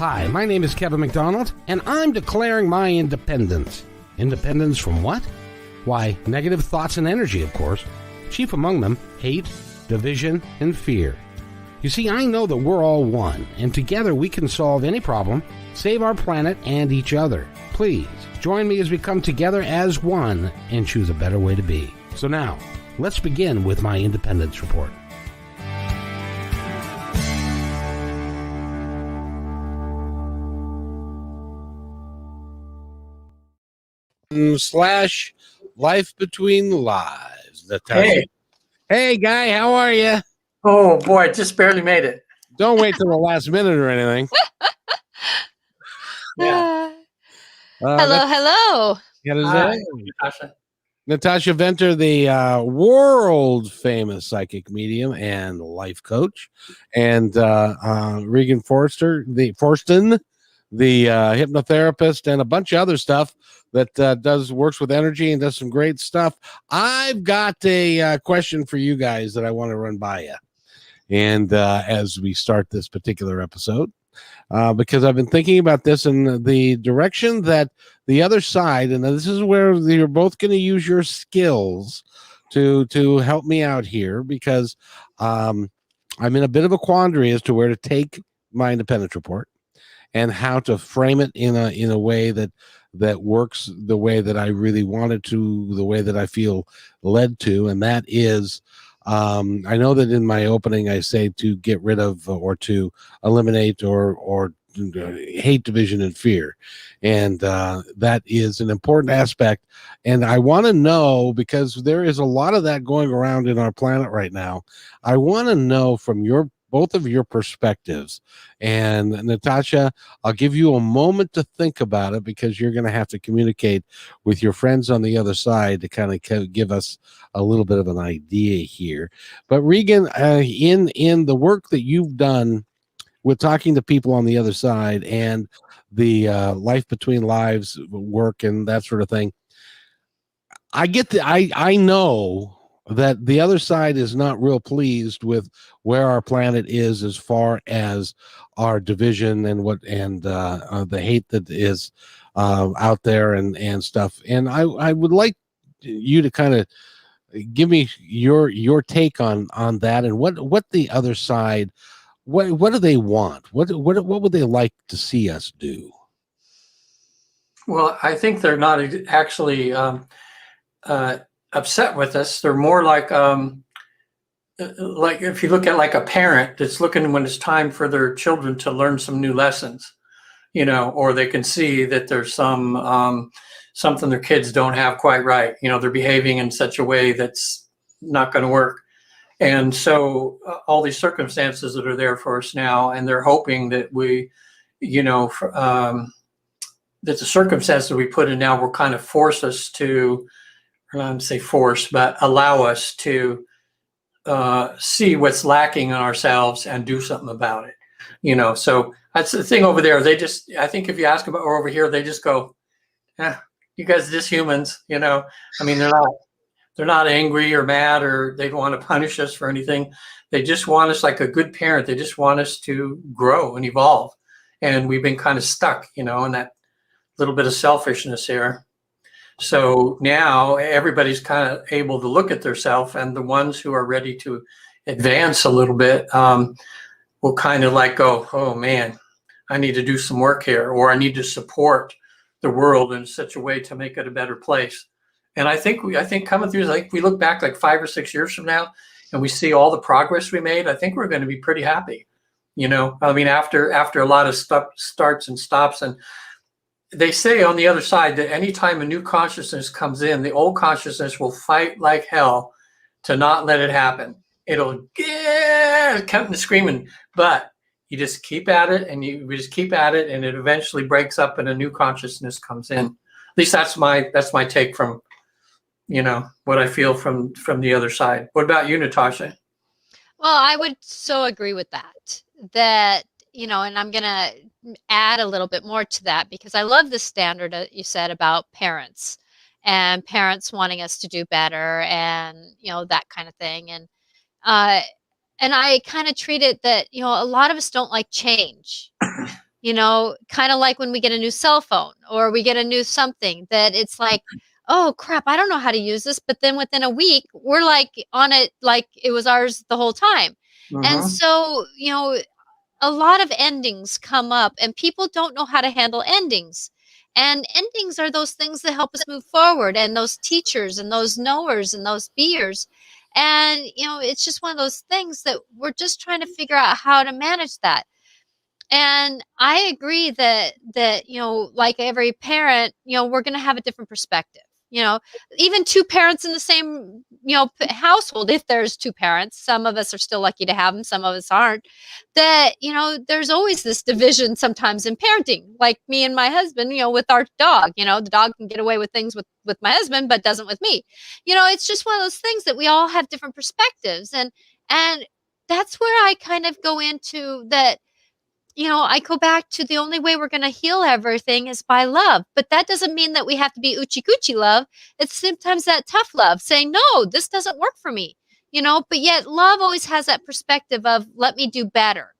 Hi, my name is Kevin McDonald, and I'm declaring my independence. Independence from what? Why, negative thoughts and energy, of course. Chief among them, hate, division, and fear. You see, I know that we're all one, and together we can solve any problem, save our planet and each other. Please, join me as we come together as one and choose a better way to be. So now, let's begin with my independence report. Slash life between lives. Hey. Hey, guy, how are you? Oh, boy, just barely made it. Don't wait till the last minute or anything. Yeah. Hello. Hi, Natasha. Natasha Venter, the world famous psychic medium and life coach, and Regan Forston, the hypnotherapist, and a bunch of other stuff that works with energy and does some great stuff. I've got a question for you guys that I want to run by you, and as we start this particular episode, because I've been thinking about this in the direction that the other side, and this is where you're both going to use your skills to help me out here, because I'm in a bit of a quandary as to where to take my independence report and how to frame it in a way that works the way that I really wanted to, the way that I feel led to, and that is, I know that in my opening I say to get rid of or to eliminate or hate, division, and fear, and that is an important aspect. And I want to know, because there is a lot of that going around in our planet right now, I want to know from both of your perspectives. And Natasha, I'll give you a moment to think about it, because you're going to have to communicate with your friends on the other side to kind of give us a little bit of an idea here. But Regan, in the work that you've done with talking to people on the other side and the life between lives work and that sort of thing, I know that the other side is not real pleased with where our planet is as far as our division and the hate that is out there and stuff. And I would like you to kind of give me your take on that, and what the other side, what do they want? What would they like to see us do? Well, I think they're not actually upset with us. They're more like if you look at like a parent that's looking when it's time for their children to learn some new lessons, or they can see that there's something their kids don't have quite right. They're behaving in such a way that's not going to work. And so all these circumstances that are there for us now, and they're hoping that we, that the circumstances that we put in now will kind of force us to, I don't say force, but allow us to see what's lacking in ourselves and do something about it. So that's the thing over there. I think if you ask about, or over here, they just go, you guys are just humans, I mean, they're not angry or mad, or they don't want to punish us for anything. They just want us, like a good parent, they just want us to grow and evolve. And we've been kind of stuck, in that little bit of selfishness here. So now everybody's kind of able to look at themselves, and the ones who are ready to advance a little bit will kind of like go, oh man, I need to do some work here, or I need to support the world in such a way to make it a better place. And I think coming through, like, we look back like 5 or 6 years from now and we see all the progress we made, I think we're going to be pretty happy. I mean, after a lot of starts and stops. And they say on the other side that anytime a new consciousness comes in, the old consciousness will fight like hell to not let it happen. It'll come screaming, but you just keep at it, and we just keep at it, and it eventually breaks up and a new consciousness comes in. At least that's my take from, what I feel from the other side. What about you, Natasha? Well, I would so agree with that, and I'm going to add a little bit more to that, because I love the standard that you said about parents and parents wanting us to do better, and, that kind of thing. And I kind of treat it that, a lot of us don't like change. kind of like when we get a new cell phone or we get a new something that it's like, oh crap, I don't know how to use this. But then within a week, we're like on it like it was ours the whole time. And so, a lot of endings come up and people don't know how to handle endings. And endings are those things that help us move forward, and those teachers and those knowers and those beers. And, it's just one of those things that we're just trying to figure out how to manage that. And I agree that, like every parent, we're going to have a different perspective. Even two parents in the same, household, if there's two parents, some of us are still lucky to have them, some of us aren't, that, there's always this division sometimes in parenting, like me and my husband, with our dog, the dog can get away with things with my husband, but doesn't with me. It's just one of those things that we all have different perspectives. And that's where I kind of go into that. I go back to the only way we're going to heal everything is by love. But that doesn't mean that we have to be oochie coochie love. It's sometimes that tough love saying, no, this doesn't work for me, but yet love always has that perspective of let me do better.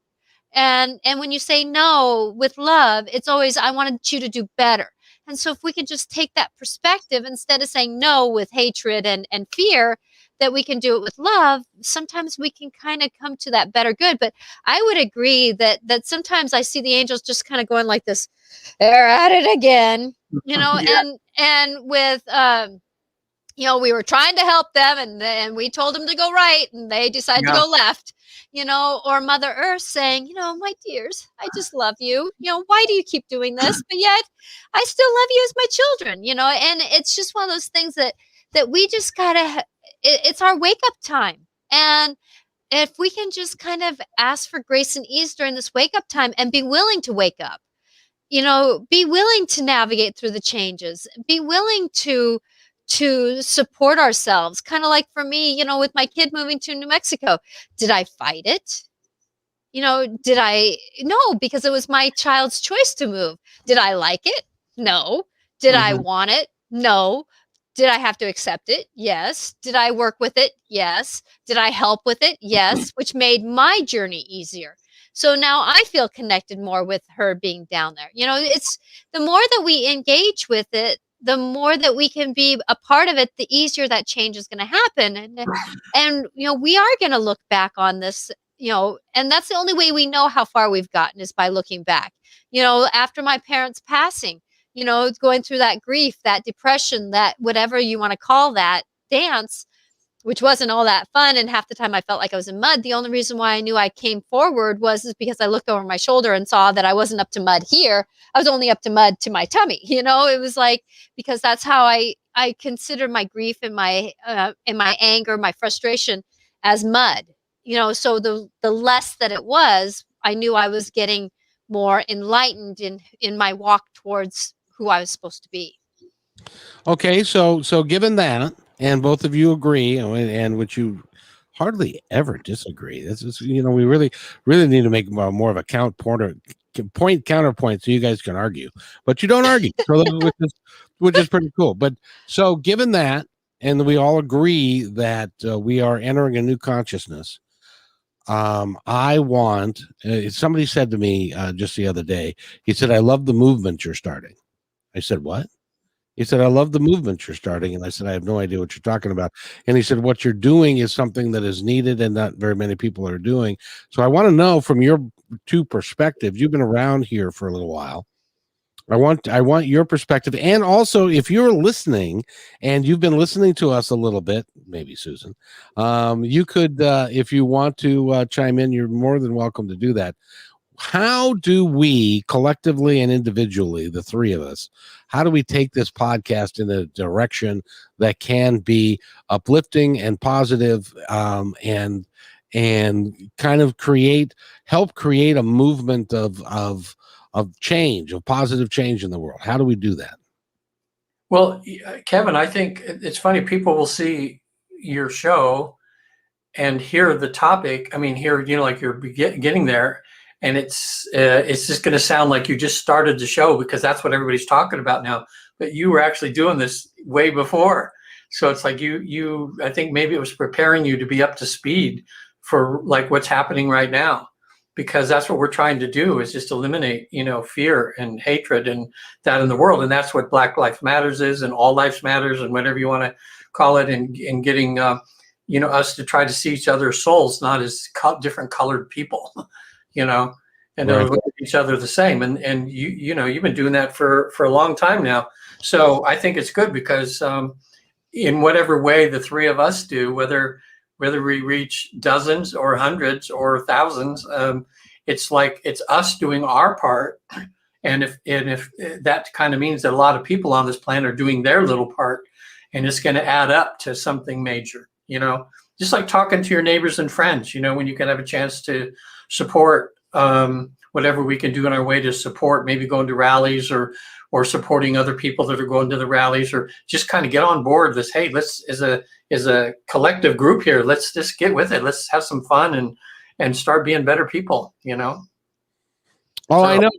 And when you say no with love, it's always, I wanted you to do better. And so if we could just take that perspective instead of saying no with hatred and fear, that we can do it with love, sometimes we can kind of come to that better good. But I would agree that sometimes I see the angels just kind of going like this, they're at it again, and with, we were trying to help them and we told them to go right and they decided to go left, or Mother Earth saying, my dears, I just love you. Why do you keep doing this? But yet I still love you as my children, and it's just one of those things that we just gotta, it's our wake up time. And if we can just kind of ask for grace and ease during this wake up time and be willing to wake up, be willing to navigate through the changes, be willing to support ourselves. Kind of like for me, with my kid moving to New Mexico, did I fight it? Did I? No, because it was my child's choice to move. Did I like it? No. Did I want it? No. Did I have to accept it? Yes. Did I work with it? Yes. Did I help with it? Yes, which made my journey easier. So now I feel connected more with her being down there. It's the more that we engage with it, the more that we can be a part of it, the easier that change is going to happen. And we are going to look back on this, and that's the only way we know how far we've gotten is by looking back. After my parents' passing, going through that grief, that depression, that whatever you want to call that dance, which wasn't all that fun. And half the time I felt like I was in mud. The only reason why I knew I came forward is because I looked over my shoulder and saw that I wasn't up to mud here. I was only up to mud to my tummy. It was like, because that's how I consider my grief and my anger, my frustration as mud, so the less that it was, I knew I was getting more enlightened in my walk towards who I was supposed to be. Okay. So given that, and both of you agree, and which you hardly ever disagree. This is, we really need to make more of a point counterpoint so you guys can argue, but you don't argue, so which is pretty cool. But so given that, and we all agree that we are entering a new consciousness. I want, somebody said to me just the other day, he said, I love the movement you're starting. I said, what? He said, I love the movement you're starting. And I said, I have no idea what you're talking about. And he said, what you're doing is something that is needed and not very many people are doing. So I want to know from your two perspectives, you've been around here for a little while. I want your perspective. And also, if you're listening and you've been listening to us a little bit, maybe Susan, you could, if you want to chime in, you're more than welcome to do that. How do we collectively and individually, the three of us, how do we take this podcast in a direction that can be uplifting and positive, and kind of help create a movement of change, of positive change in the world? How do we do that? Well, Kevin, I think it's funny. People will see your show and hear the topic. I mean, like you're getting there, and it's just going to sound like you just started the show because that's what everybody's talking about now. But you were actually doing this way before, so it's like I think maybe it was preparing you to be up to speed for like what's happening right now. because that's what we're trying to do, is just eliminate, fear and hatred and that in the world. And that's what Black Lives Matters is, and All Lives Matters, and whatever you want to call it, and getting, us to try to see each other's souls, not as different colored people, and to look at each other the same. And you've been doing that for a long time now. So I think it's good because in whatever way the three of us do, whether we reach dozens or hundreds or thousands, it's like it's us doing our part. And if that kind of means that a lot of people on this planet are doing their little part, and it's going to add up to something major, just like talking to your neighbors and friends, when you can have a chance to support whatever we can do in our way to support, maybe going to rallies or supporting other people that are going to the rallies, or just kind of get on board this. Hey, let's as a collective group here, let's just get with it. Let's have some fun and start being better people. Oh, so, I know.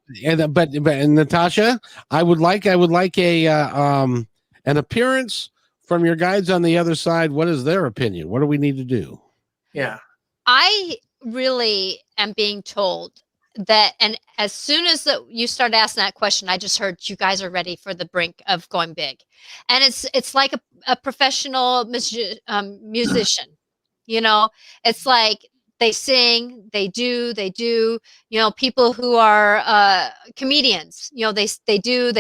But Natasha, I would like a an appearance from your guides on the other side. What is their opinion? What do we need to do? Yeah, I really am being told that, and as soon as you started asking that question, I just heard you guys are ready for the brink of going big. And it's like a professional musician, it's like they sing, they do, people who are comedians, they do.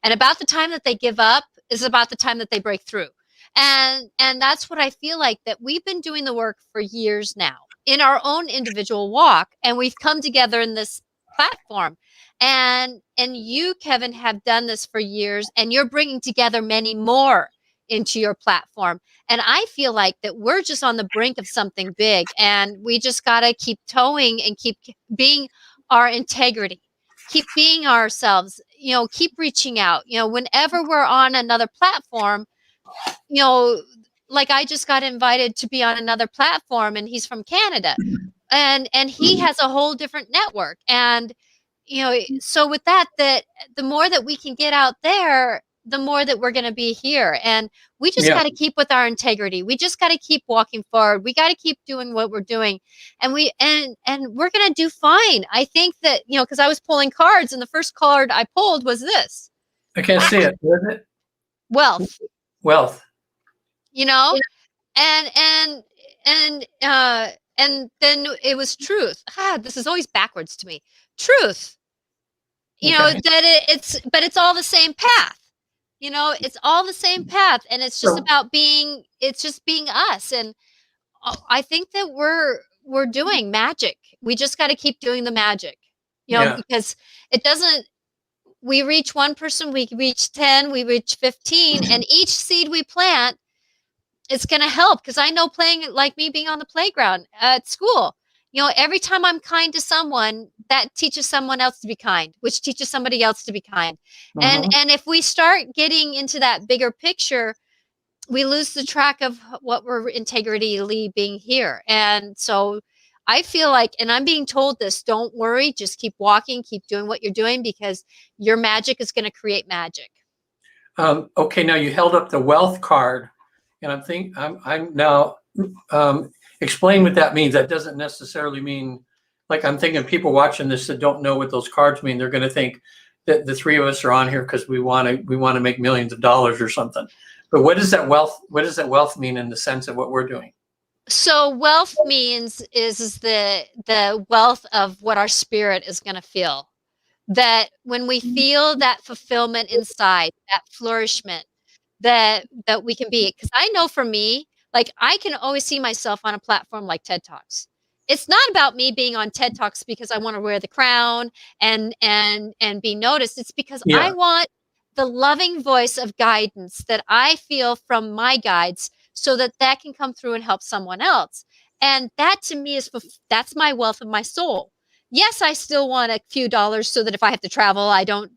And about the time that they give up is about the time that they break through. And that's what I feel like, that we've been doing the work for years now in our own individual walk, and we've come together in this platform. And you, Kevin, have done this for years, and you're bringing together many more into your platform. And I feel like that we're just on the brink of something big, and we just got to keep towing and keep being our integrity, keep being ourselves, keep reaching out, whenever we're on another platform, like I just got invited to be on another platform, and he's from Canada, and he has a whole different network. And, so with that the more that we can get out there, the more that we're going to be here. And we just got to keep with our integrity. We just got to keep walking forward. We got to keep doing what we're doing. And we're going to do fine. I think that, because I was pulling cards, and the first card I pulled was this. I can't see it. What is it? Wealth. And then it was truth. This is always backwards to me. Truth. That it's all the same path. It's all the same path, and it's just about being us. And I think that we're doing magic. We just got to keep doing the magic, because it doesn't. We reach one person, we reach 10, we reach 15, and each seed we plant, it's going to help. Because I know, playing like me, being on the playground at school, every time I'm kind to someone, that teaches someone else to be kind, which teaches somebody else to be kind. And if we start getting into that bigger picture, we lose the track of what we're integrity being here. And so I feel like, and I'm being told this, don't worry, just keep walking, keep doing what you're doing, because your magic is going to create magic. Okay, now you held up the wealth card, and I'm now explain what that means. That doesn't necessarily mean, like, I'm thinking people watching this that don't know what those cards mean, they're going to think that the three of us are on here because we want to make millions of dollars or something. But what does that wealth mean in the sense of what we're doing? So wealth means is the wealth of what our spirit is going to feel. That when we feel that fulfillment inside, that flourishment, that we can be. Because I know for me, like, I can always see myself on a platform like TED Talks. It's not about me being on TED Talks because I want to wear the crown and be noticed. It's because I want the loving voice of guidance that I feel from my guides, so that can come through and help someone else. And that, to me, that's my wealth of my soul. Yes, I still want a few dollars so that if I have to travel, I don't,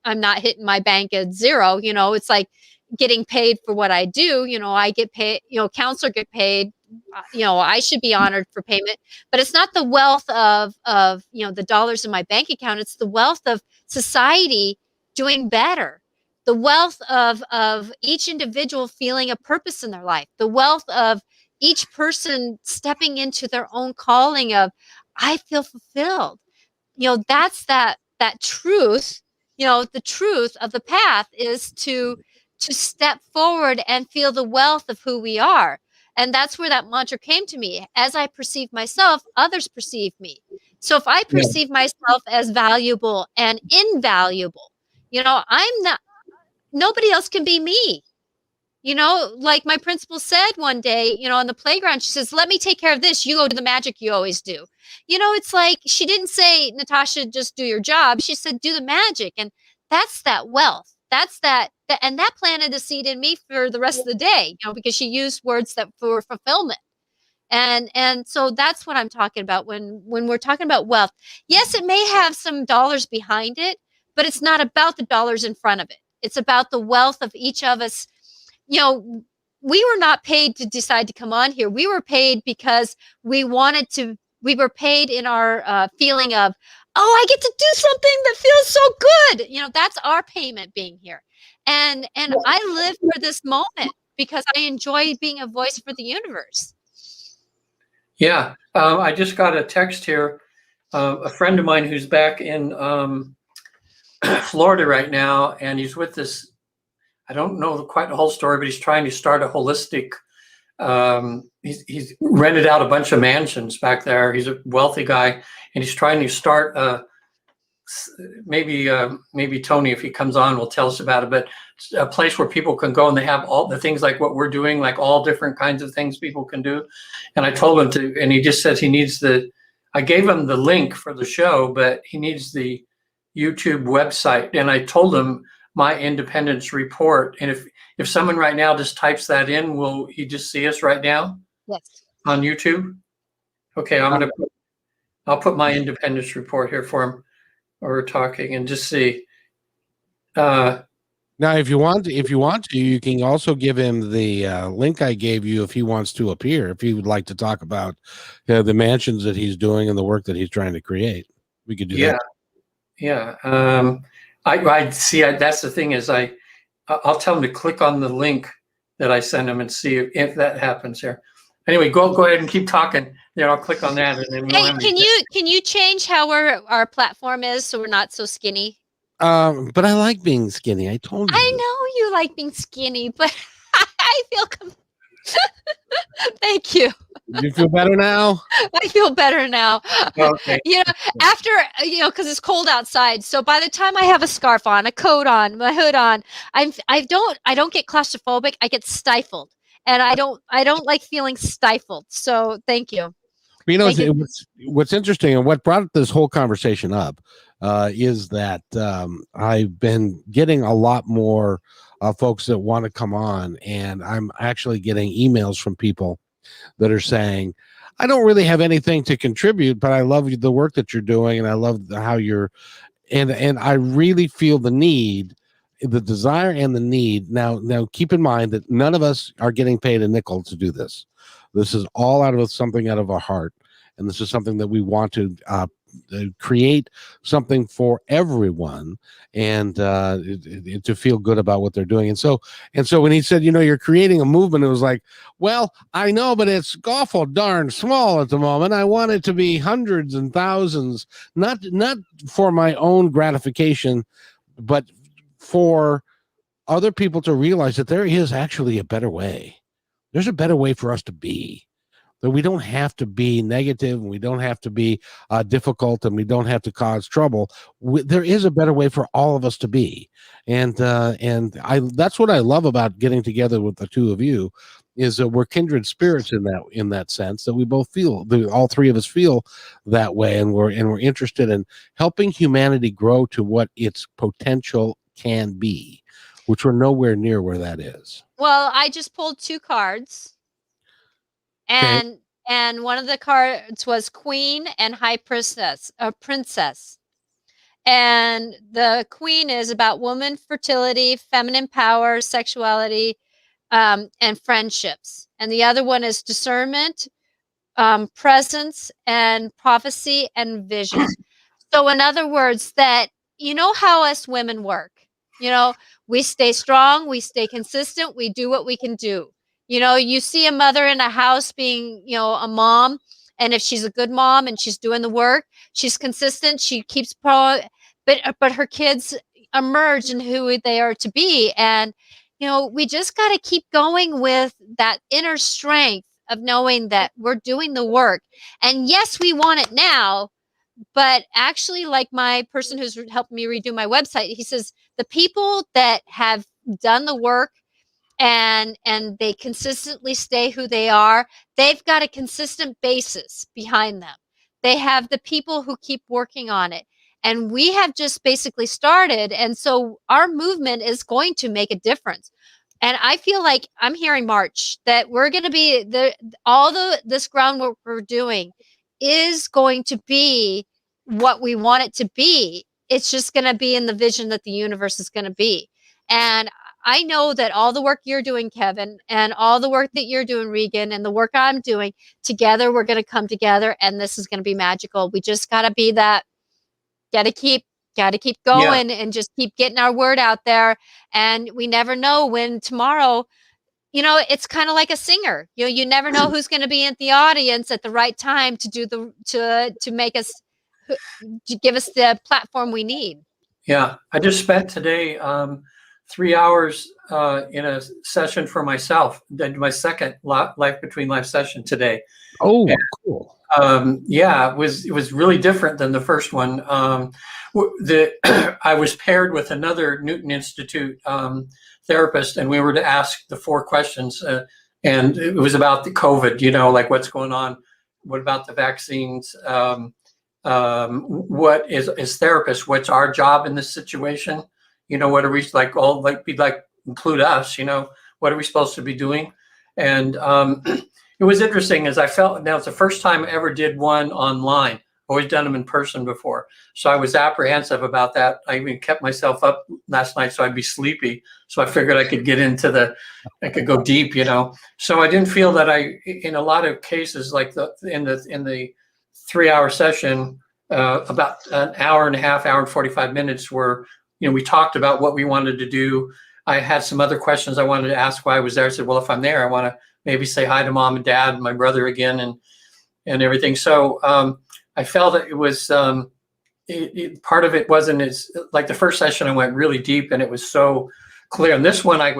I'm not hitting my bank at zero. It's like getting paid for what I do. I get paid, counselor get paid, I should be honored for payment, but it's not the wealth of the dollars in my bank account. It's the wealth of society doing better. The wealth of each individual feeling a purpose in their life. The wealth of each person stepping into their own calling of, I feel fulfilled. That's that truth. The truth of the path is to step forward and feel the wealth of who we are. And that's where that mantra came to me. As I perceive myself, others perceive me. So if I Yeah. perceive myself as valuable and invaluable, I'm not, nobody else can be me. Like my principal said one day, on the playground, she says, let me take care of this. You go do the magic you always do. It's like she didn't say, Natasha, just do your job. She said, do the magic. And that's that wealth. That's and that planted a seed in me for the rest of the day, because she used words that for fulfillment. And so that's what I'm talking about when we're talking about wealth. Yes, it may have some dollars behind it, but it's not about the dollars in front of it. It's about the wealth of each of us. We were not paid to decide to come on here. We were paid because we wanted to. We were paid in our feeling of, oh, I get to do something that feels so good. That's our payment being here. And I live for this moment because I enjoy being a voice for the universe. Yeah. I just got a text here. A friend of mine who's back in Florida right now, and he's with this, I don't know quite the whole story, but he's trying to start a holistic, he's rented out a bunch of mansions back there. He's a wealthy guy, and he's trying to start maybe Tony, if he comes on, will tell us about it, but a place where people can go and they have all the things like what we're doing, like all different kinds of things people can do. And I told him to, and he just says he needs I gave him the link for the show, but he needs the YouTube website. And I told him my independence report. And if someone right now just types that in, will he just see us right now? Yes. On YouTube? Okay, I'll put my independence report here for him while we're talking and just see. Now, if you want to, you can also give him the link I gave you if he wants to appear, if he would like to talk about the mansions that he's doing and the work that he's trying to create. We could do that. Yeah. I see. That's the thing is I'll tell him to click on the link that I send him and see if that happens here. Anyway, go ahead and keep talking. There, I'll click on that, and then can you change how our platform is so we're not so skinny? But I like being skinny. I told you. I know you like being skinny, but I feel. Thank you. You feel better now? I feel better now. Okay. After because it's cold outside. So by the time I have a scarf on, a coat on, my hood on, I don't get claustrophobic. I get stifled, and I don't like feeling stifled. So thank you. What's interesting and what brought this whole conversation up is that I've been getting a lot more folks that want to come on, and I'm actually getting emails from people that are saying, I don't really have anything to contribute, but I love the work that you're doing, and I love how you're, and I really feel the need, the desire and the need. Now keep in mind that none of us are getting paid a nickel to do this. This is all out of something out of our heart, and this is something that we want to create something for everyone, and to feel good about what they're doing. And so when he said, you're creating a movement, it was like, well, I know, but it's awful darn small at the moment. I want it to be hundreds and thousands, not for my own gratification, but for other people to realize that there is actually a better way. There's a better way for us to be. That we don't have to be negative, and we don't have to be difficult, and we don't have to cause trouble. There is a better way for all of us to be, and that's what I love about getting together with the two of you, is that we're kindred spirits in that sense, that we both feel, all three of us feel that way, and we're interested in helping humanity grow to what its potential can be, which we're nowhere near where that is. Well, I just pulled 2 cards. And one of the cards was Queen and High Princess. And the Queen is about woman, fertility, feminine power, sexuality, and friendships. And the other one is discernment, presence, and prophecy and vision. So in other words, that how us women work. We stay strong, we stay consistent, we do what we can do. You see a mother in a house being, a mom, And if she's a good mom and she's doing the work, she's consistent, she keeps but her kids emerge in who they are to be. And, we just got to keep going with that inner strength of knowing that we're doing the work. And yes, we want it now, but actually, like my person who's helped me redo my website, he says the people that have done the work and they consistently stay who they are, they've got a consistent basis behind them. They have the people who keep working on it. And we have just basically started. And so our movement is going to make a difference. And I feel like I'm hearing March that we're going to be this groundwork we're doing is going to be what we want it to be. It's just going to be in the vision that the universe is going to be. And I know that all the work you're doing, Kevin, and all the work that you're doing, Regan, and the work I'm doing together, we're going to come together and this is going to be magical. We just got to be that, got to keep going and just keep getting our word out there. And we never know when tomorrow, it's kind of like a singer. You never know who's going to be in the audience at the right time to do to make us, to give us the platform we need. Yeah, I just spent today 3 hours in a session for myself. Did my second Life Between Life session today. Oh, and, cool. Yeah, it was really different than the first one. I was paired with another Newton Institute therapist, and we were to ask the 4 questions, and it was about the COVID. Like what's going on, what about the vaccines, what is therapists? What's our job in this situation? What are we include us? What are we supposed to be doing? And it was interesting as I felt. Now it's the first time I ever did one online. Always done them in person before, so I was apprehensive about that. I even kept myself up last night so I'd be sleepy. So I figured I could get into I could go deep, So I didn't feel that in a lot of cases, like in the 3-hour session, about an hour and a half, hour and 45 minutes were, we talked about what we wanted to do. I had some other questions I wanted to ask while I was there. I said, well, if I'm there, I want to maybe say hi to mom and dad and my brother again and everything. So I felt that it was, part of it wasn't as, like the first session I went really deep and it was so clear. And this one I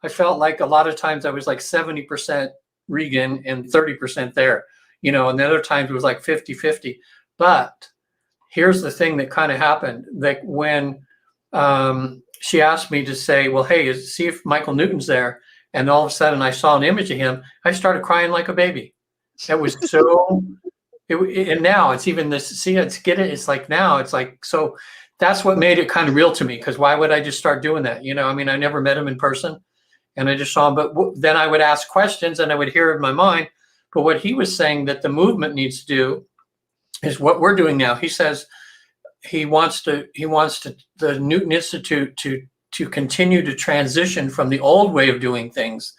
felt like a lot of times I was like 70% Regan and 30% there, and the other times it was like 50-50. But here's the thing that kind of happened. Like when she asked me to say, well, hey, see if Michael Newton's there. And all of a sudden I saw an image of him. I started crying like a baby. It was so, and now it's even this, see, it's like now it's like, so that's what made it kind of real to me. Because why would I just start doing that? I never met him in person and I just saw him, but then I would ask questions and I would hear it in my mind. But what he was saying that the movement needs to do is what we're doing now. He says he wants the Newton Institute to continue to transition from the old way of doing things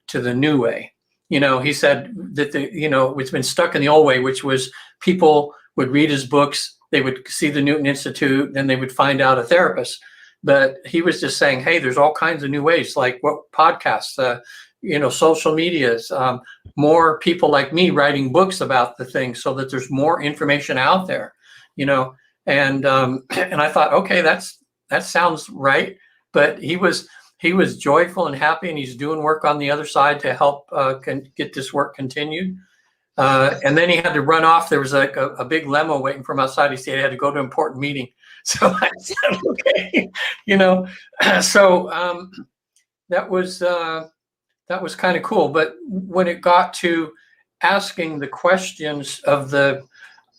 to the new way. He said that it's been stuck in the old way, which was people would read his books, they would see the Newton Institute, then they would find out a therapist. But he was just saying, hey, there's all kinds of new ways, like what podcasts, social medias, more people like me writing books about the thing so that there's more information out there, and I thought, okay, that sounds right. But he was joyful and happy, and he's doing work on the other side to help get this work continued. And then he had to run off. There was a big limo waiting for him outside. He said he had to go to an important meeting. So I said, okay, So that was kind of cool. But when it got to asking the questions of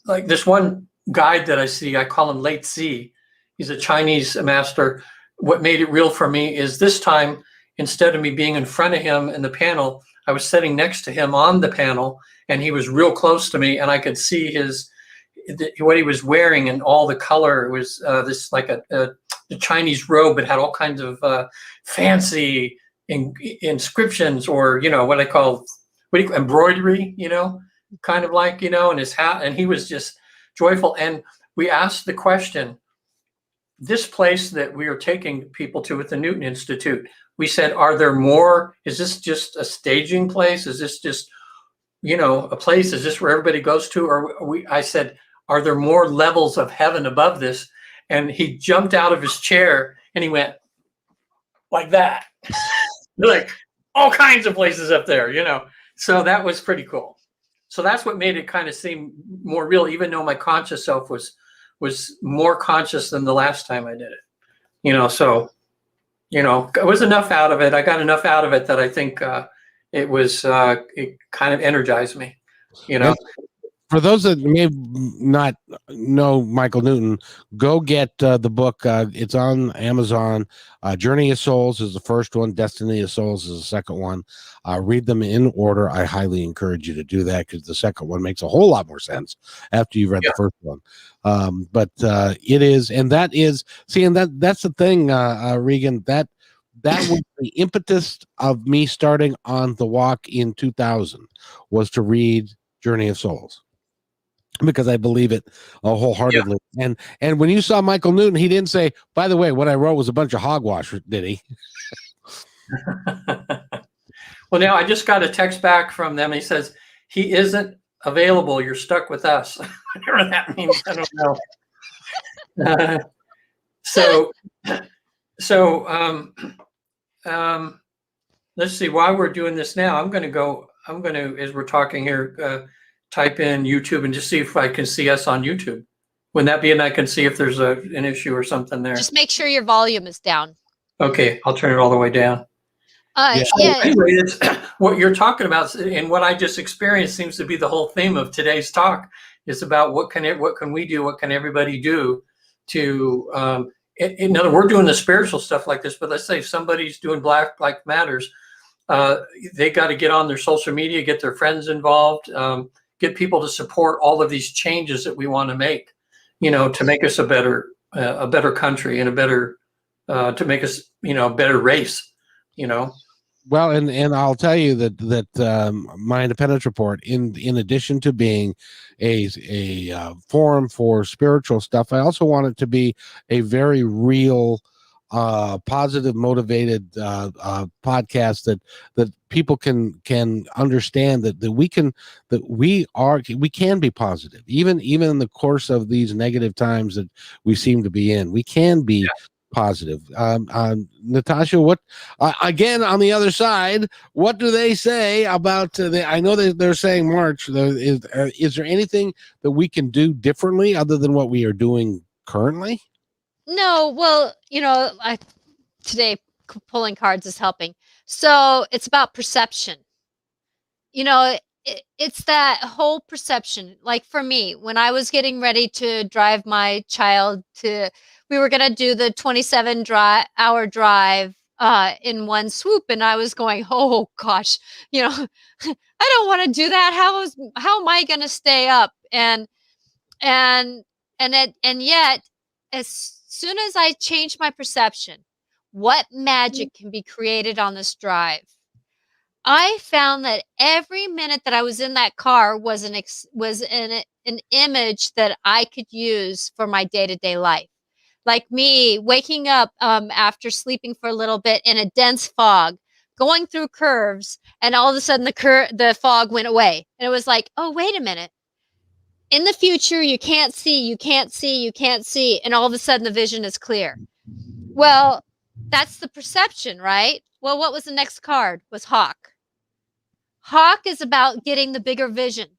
like this one guide that I see, I call him Late Z. He's a Chinese master. What made it real for me is this time, instead of me being in front of him in the panel, I was sitting next to him on the panel, and he was real close to me, and I could see what he was wearing and all the color. It was this like a Chinese robe. It had all kinds of fancy inscriptions, or what I call embroidery, kind of like and his hat, and he was just joyful. And we asked the question, this place that we are taking people to with the Newton Institute, we said, are there more? Is this just a staging place? Is this just a place? Is this where everybody goes to? I said, are there more levels of heaven above this? And he jumped out of his chair and he went like that. Like all kinds of places up there, So that was pretty cool. So that's what made it kind of seem more real, even though my conscious self was more conscious than the last time I did it. So, it was enough out of it. I got enough out of it that I think it kind of energized me, For those that may not know Michael Newton, go get the book. It's on Amazon. Journey of Souls is the first one. Destiny of Souls is the second one. Read them in order. I highly encourage you to do that because the second one makes a whole lot more sense after you've read the first one. But it is, and that is, and that's the thing, Regan, that was the impetus of me starting on the walk in 2000 was to read Journey of Souls, because I believe it wholeheartedly. Yeah. And when you saw Michael Newton, he didn't say, by the way, what I wrote was a bunch of hogwash, did he? Well, now I just got a text back from them. He says, he isn't available. You're stuck with us. Whatever that means, I don't know. Let's see, while we're doing this now, I'm going to, as we're talking here, type in YouTube and just see if I can see us on YouTube. Wouldn't that be, and I can see if there's an issue or something there. Just make sure your volume is down. Okay, I'll turn it all the way down. Yeah. Anyway, what you're talking about and what I just experienced seems to be the whole theme of today's talk. Is about what can we do? What can everybody do to? In other words, we're doing the spiritual stuff like this, but let's say if somebody's doing Black Lives Matters, they got to get on their social media, get their friends involved, get people to support all of these changes that we want to make, to make us a better country and a better, to make us, a better race, Well, and I'll tell you that my independence report, in addition to being a forum for spiritual stuff, I also want it to be a very real, positive, motivated podcast that people can understand that we can be positive, even in the course of these negative times that we seem to be in. We can be positive. Natasha, what again on the other side? What do they say about I know they're saying March. Is there anything that we can do differently other than what we are doing currently? No, well, today pulling cards is helping. So it's about perception. It's that whole perception. Like for me, when I was getting ready to drive my child we were going to do the 27-hour drive in one swoop. And I was going, oh gosh, I don't want to do that. How am I going to stay up? And yet, as soon as I changed my perception, what magic can be created on this drive? I found that every minute that I was in that car was an image that I could use for my day-to-day life. Like me waking up after sleeping for a little bit in a dense fog, going through curves, and all of a sudden the fog went away. And it was like, oh, wait a minute. In the future, you can't see. And all of a sudden the vision is clear. Well, that's the perception, right? Well, what was the next card? Was Hawk. Hawk is about getting the bigger vision.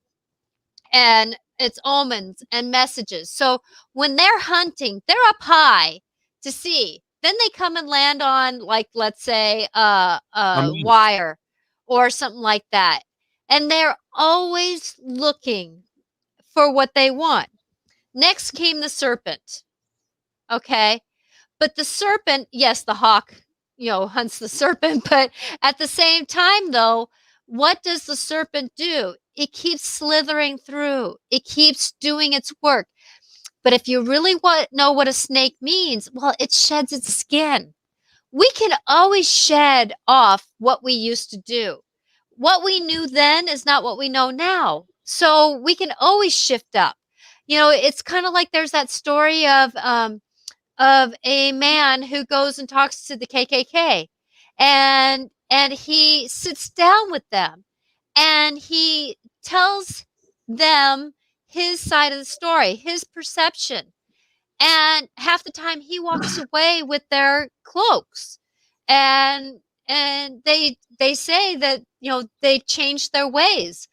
And it's omens and messages. So when they're hunting, they're up high to see. Then they come and land on, like, let's say, a wire or something like that. And they're always looking for what they want. Next came the serpent. Okay. But the serpent, yes, the hawk, hunts the serpent. But at the same time, though, what does the serpent do? It keeps slithering through. It keeps doing its work. But if you really know what a snake means, well, it sheds its skin. We can always shed off what we used to do. What we knew then is not what we know now. So we can always shift up. It's kind of like there's that story of a man who goes and talks to the KKK, and he sits down with them. And he tells them his side of the story, his perception. And half the time he walks away with their cloaks. And they say that, they changed their ways.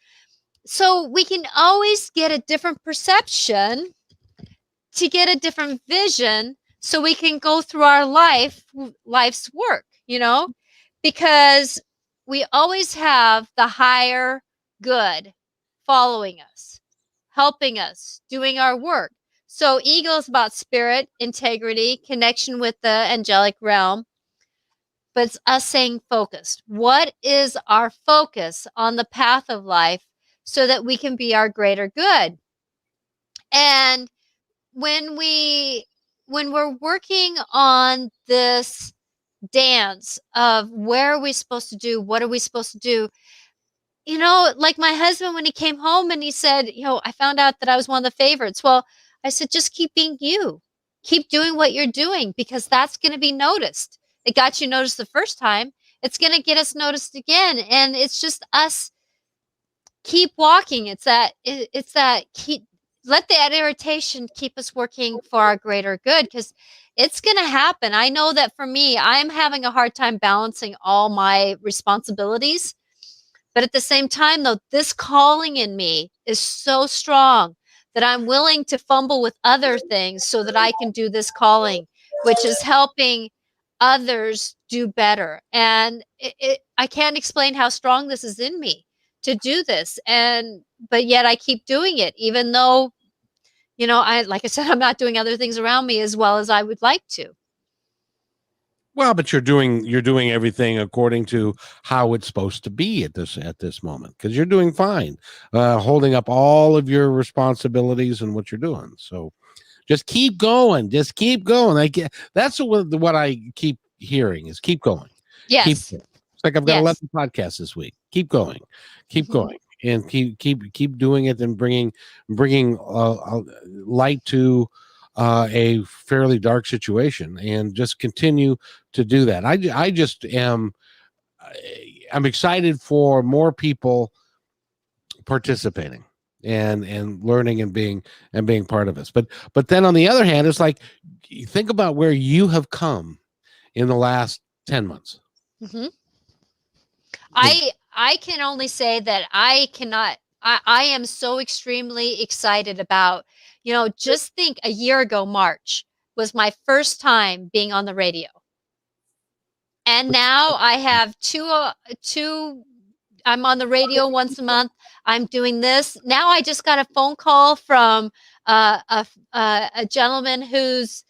So we can always get a different perception to get a different vision, so we can go through our life's work, because we always have the higher good following us, helping us, doing our work. So ego is about spirit, integrity, connection with the angelic realm, but it's us staying focused. What is our focus on the path of life so that we can be our greater good? And when we're working on this dance of where are we supposed to do, what are we supposed to do, like my husband, when he came home and he said, I found out that I was one of the favorites. Well, I said, just keep being you. Keep doing what you're doing, because that's going to be noticed. It got you noticed the first time. It's going to get us noticed again. And it's just us keep walking. It's that let that irritation keep us working for our greater good, because it's going to happen. I know that for me, I'm having a hard time balancing all my responsibilities. But at the same time, though, this calling in me is so strong that I'm willing to fumble with other things so that I can do this calling, which is helping others do better. And I can't explain how strong this is in me to do this. But yet I keep doing it, even though, like I said, I'm not doing other things around me as well as I would like to. Well, but you're doing everything according to how it's supposed to be at this moment, because you're doing fine, holding up all of your responsibilities and what you're doing. So just keep going. Just keep going. That's what I keep hearing is keep going. Yes. It's like I've got 11 podcasts this week. Keep going. Keep going. And keep doing it, and bringing light to a fairly dark situation, and just continue to do that. I'm excited for more people participating and learning and being part of this. But then on the other hand, it's like, think about where you have come in the last 10 months. Mm-hmm. I can only say that I am so extremely excited about, just think a year ago, March was my first time being on the radio. And now I have two, I'm on the radio once a month. I'm doing this. Now I just got a phone call from a gentleman who's,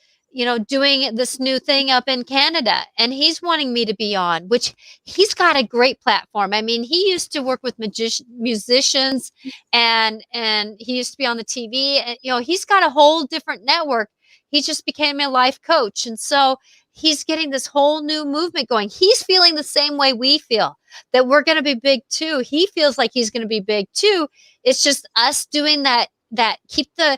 doing this new thing up in Canada, and he's wanting me to be on, which he's got a great platform. I mean, he used to work with musicians and he used to be on the TV, and, he's got a whole different network. He just became a life coach. And so he's getting this whole new movement going. He's feeling the same way we feel, that we're going to be big too. He feels like he's going to be big too. It's just us doing that keep the,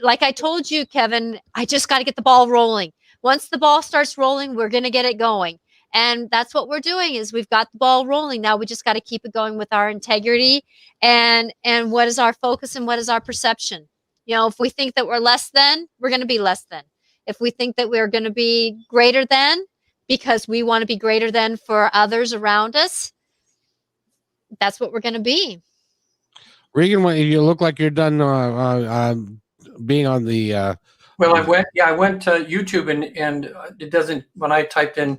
like I told you, Kevin, I just got to get the ball rolling. Once the ball starts rolling, we're going to get it going. And that's what we're doing, is we've got the ball rolling. Now we just got to keep it going with our integrity and what is our focus and what is our perception. If we think that we're less than, we're going to be less than. If we think that we're going to be greater than, because we want to be greater than for others around us, that's what we're going to be. Regan, you look like you're done being on the well, I went to YouTube, and it doesn't, when I typed in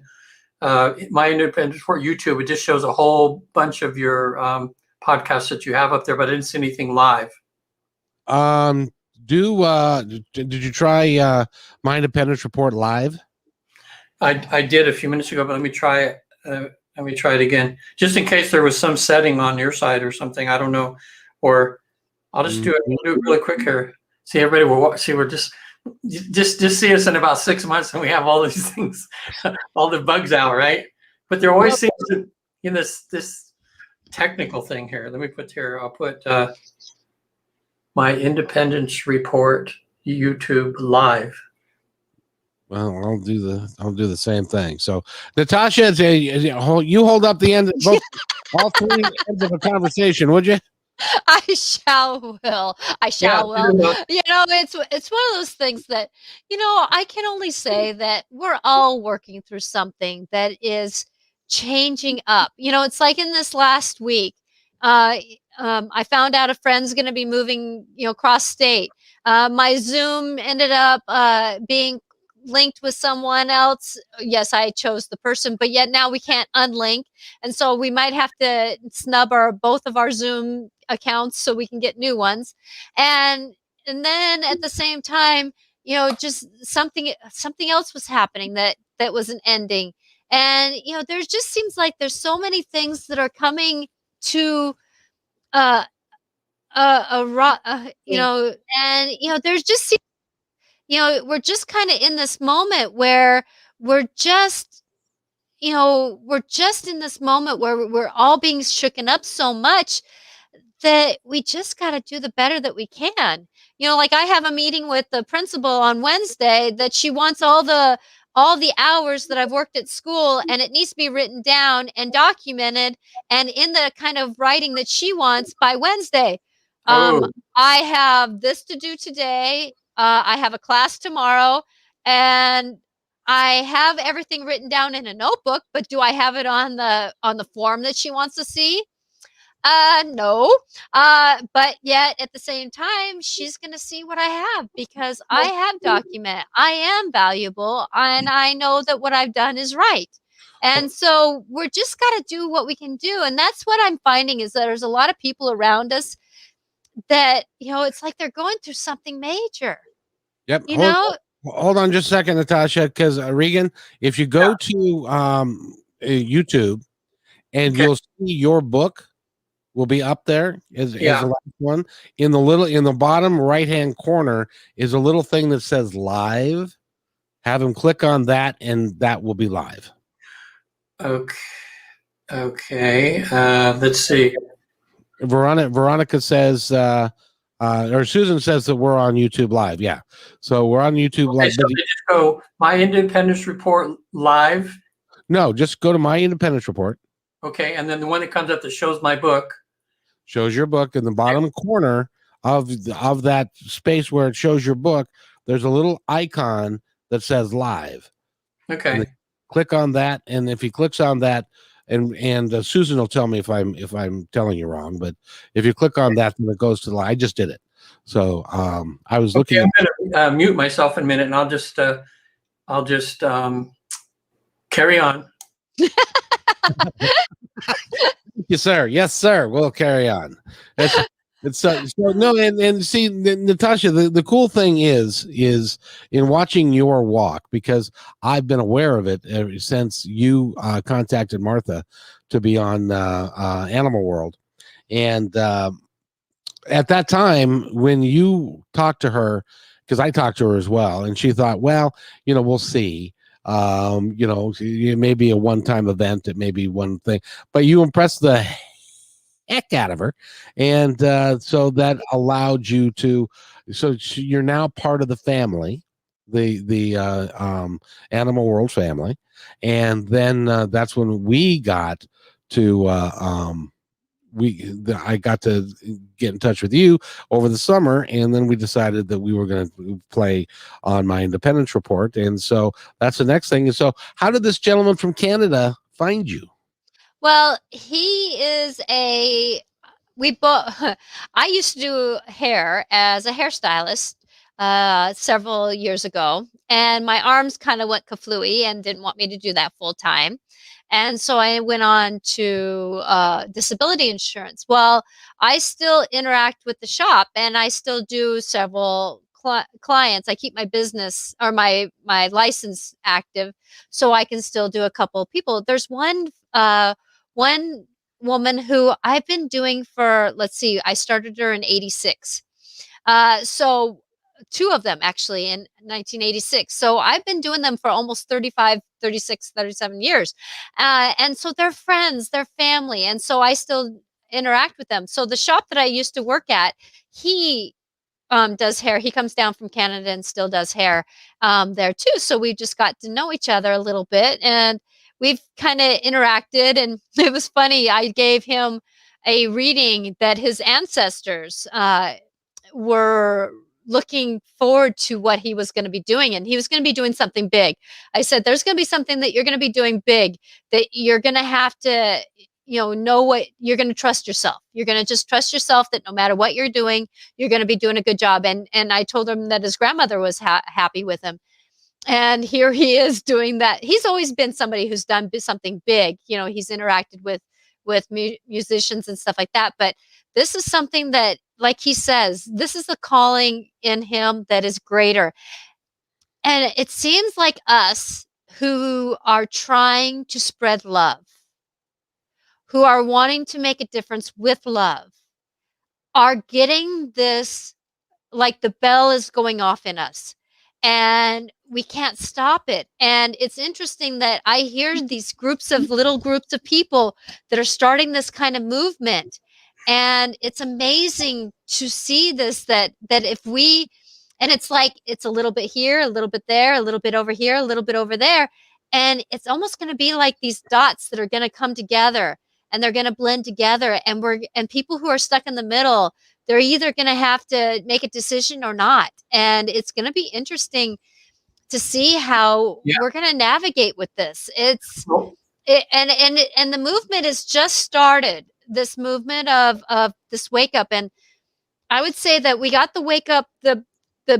my independent report YouTube, it just shows a whole bunch of your podcasts that you have up there, but I didn't see anything live. Did you try my independence report live? I did a few minutes ago, but let me try it. Let me try it again, just in case there was some setting on your side or something. I don't know, or I'll just do it. We'll do it really quick here. See, everybody will see. We're just see us in about 6 months, and we have all these things, all the bugs out, right? But there always seems to in this technical thing here. Let me put here. I'll put my independence report YouTube live. Well, I'll do the same thing. So, Natasha, you hold up the end of all three ends of a conversation, would you? I shall will. I Yeah, shall fair will. enough. It's one of those things that, I can only say that we're all working through something that is changing up. It's like in this last week, I found out a friend's going to be moving, cross state. My Zoom ended up being linked with someone else. Yes, I chose the person, but yet now we can't unlink. And so we might have to snub both of our Zoom accounts so we can get new ones. And and then at the same time, just something else was happening that was an ending. And there just seems like there's so many things that are coming to uh and there's just we're just kind of in this moment where we're just we're just in this moment where we're all being shooken up so much that we just got to do the better that we can. Like I have a meeting with the principal on Wednesday that she wants all the hours that I've worked at school, and it needs to be written down and documented and in the kind of writing that she wants by Wednesday. Um, Oh, I have this to do today. I have a class tomorrow, and I have everything written down in a notebook, but do I have it on the form that she wants to see? No. But yet at the same time, she's going to see what I have because I have document. I am valuable and I know that what I've done is right. And so we're just got to do what we can do. And that's what I'm finding is that there's a lot of people around us that, it's like they're going through something major, Yep. you know? Hold on just a second, Natasha, because Regan, if you go to YouTube and okay. you'll see your book will be up there as Yeah. the last one. In the bottom right hand corner is a little thing that says live. Have them click on that, and that will be live. Okay. Okay. Let's see. Veronica says, or Susan says that we're on YouTube live. Yeah, so we're on YouTube Okay, live. so they just go My Independence Report live. No, just go to My Independence Report. Okay, and then the one that comes up that shows my book. Shows your book in the bottom corner of that space where it shows your book. There's a little icon that says live. Okay. Click on that, and if he clicks on that, and Susan will tell me if I'm telling you wrong, but if you click on that, then it goes to the. I just did it, so I was looking. I'm going to mute myself in a minute, and I'll just carry on. Yes, sir. Yes, sir. We'll carry on. So no, and see, Natasha, the cool thing is in watching your walk, because I've been aware of it ever since you contacted Martha to be on Animal World, and at that time when you talked to her, because I talked to her as well, and she thought, well, we'll see. It may be a one-time event, it may be one thing, but you impressed the heck out of her, and so that allowed you to. So you're now part of the family, the Animal World family, and then that's when we got to. I got to get in touch with you over the summer, and then we decided that we were going to play on My Independence Report, and so that's the next thing. And so, how did this gentleman from Canada find you? Well, we both, I used to do hair as a hairstylist several years ago, and my arms kind of went kaflooey and didn't want me to do that full time. And so I went on to disability insurance. Well, I still interact with the shop and I still do several clients. I keep my business or my license active so I can still do a couple of people. There's one woman who I've been doing for, let's see, I started her in 86. So two of them actually in 1986. So I've been doing them for almost 35, 36, 37 years. And so they're friends, they're family. And so I still interact with them. So the shop that I used to work at, he does hair. He comes down from Canada and still does hair there too. So we just got to know each other a little bit, and we've kind of interacted. And it was funny. I gave him a reading that his ancestors were looking forward to what he was going to be doing, and he was going to be doing something big. I said, there's going to be something that you're going to be doing big, that you're going to have to, know what you're going to trust yourself. You're going to just trust yourself that no matter what you're doing, you're going to be doing a good job. And I told him that his grandmother was happy with him. And here he is doing that. He's always been somebody who's done something big. He's interacted with musicians and stuff like that. But this is something that, like he says, this is the calling in him that is greater. And it seems like us who are trying to spread love, who are wanting to make a difference with love, are getting this, like the bell is going off in us. And we can't stop it. And it's interesting that I hear these little groups of people that are starting this kind of movement. And it's amazing to see this, that if we, and it's like, it's a little bit here, a little bit there, a little bit over here, a little bit over there. And it's almost going to be like these dots that are going to come together, and they're going to blend together. And people who are stuck in the middle, they're either going to have to make a decision or not. And it's going to be interesting to see how we're going to navigate with this. And the movement has just started, this movement of this wake up. And I would say that we got the wake up, the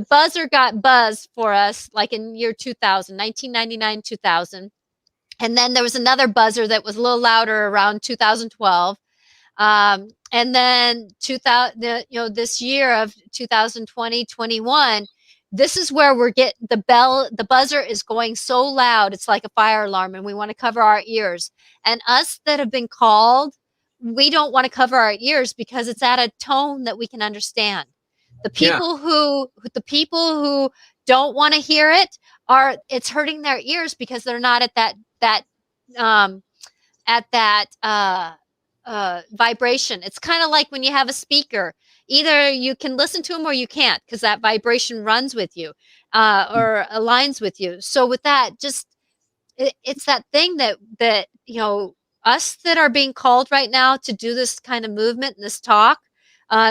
buzzer got buzzed for us like in year 2000, 1999, 2000. And then there was another buzzer that was a little louder around 2012. And then this year of 2020, 21, this is where we're getting the buzzer is going so loud. It's like a fire alarm, and we want to cover our ears. And us that have been called, we don't want to cover our ears because it's at a tone that we can understand. The people who don't want to hear it, it's hurting their ears because they're not at that vibration. It's kind of like when you have a speaker, either you can listen to them or you can't, because that vibration runs with you or aligns with you. So with that, just it's that thing that us that are being called right now to do this kind of movement and this talk,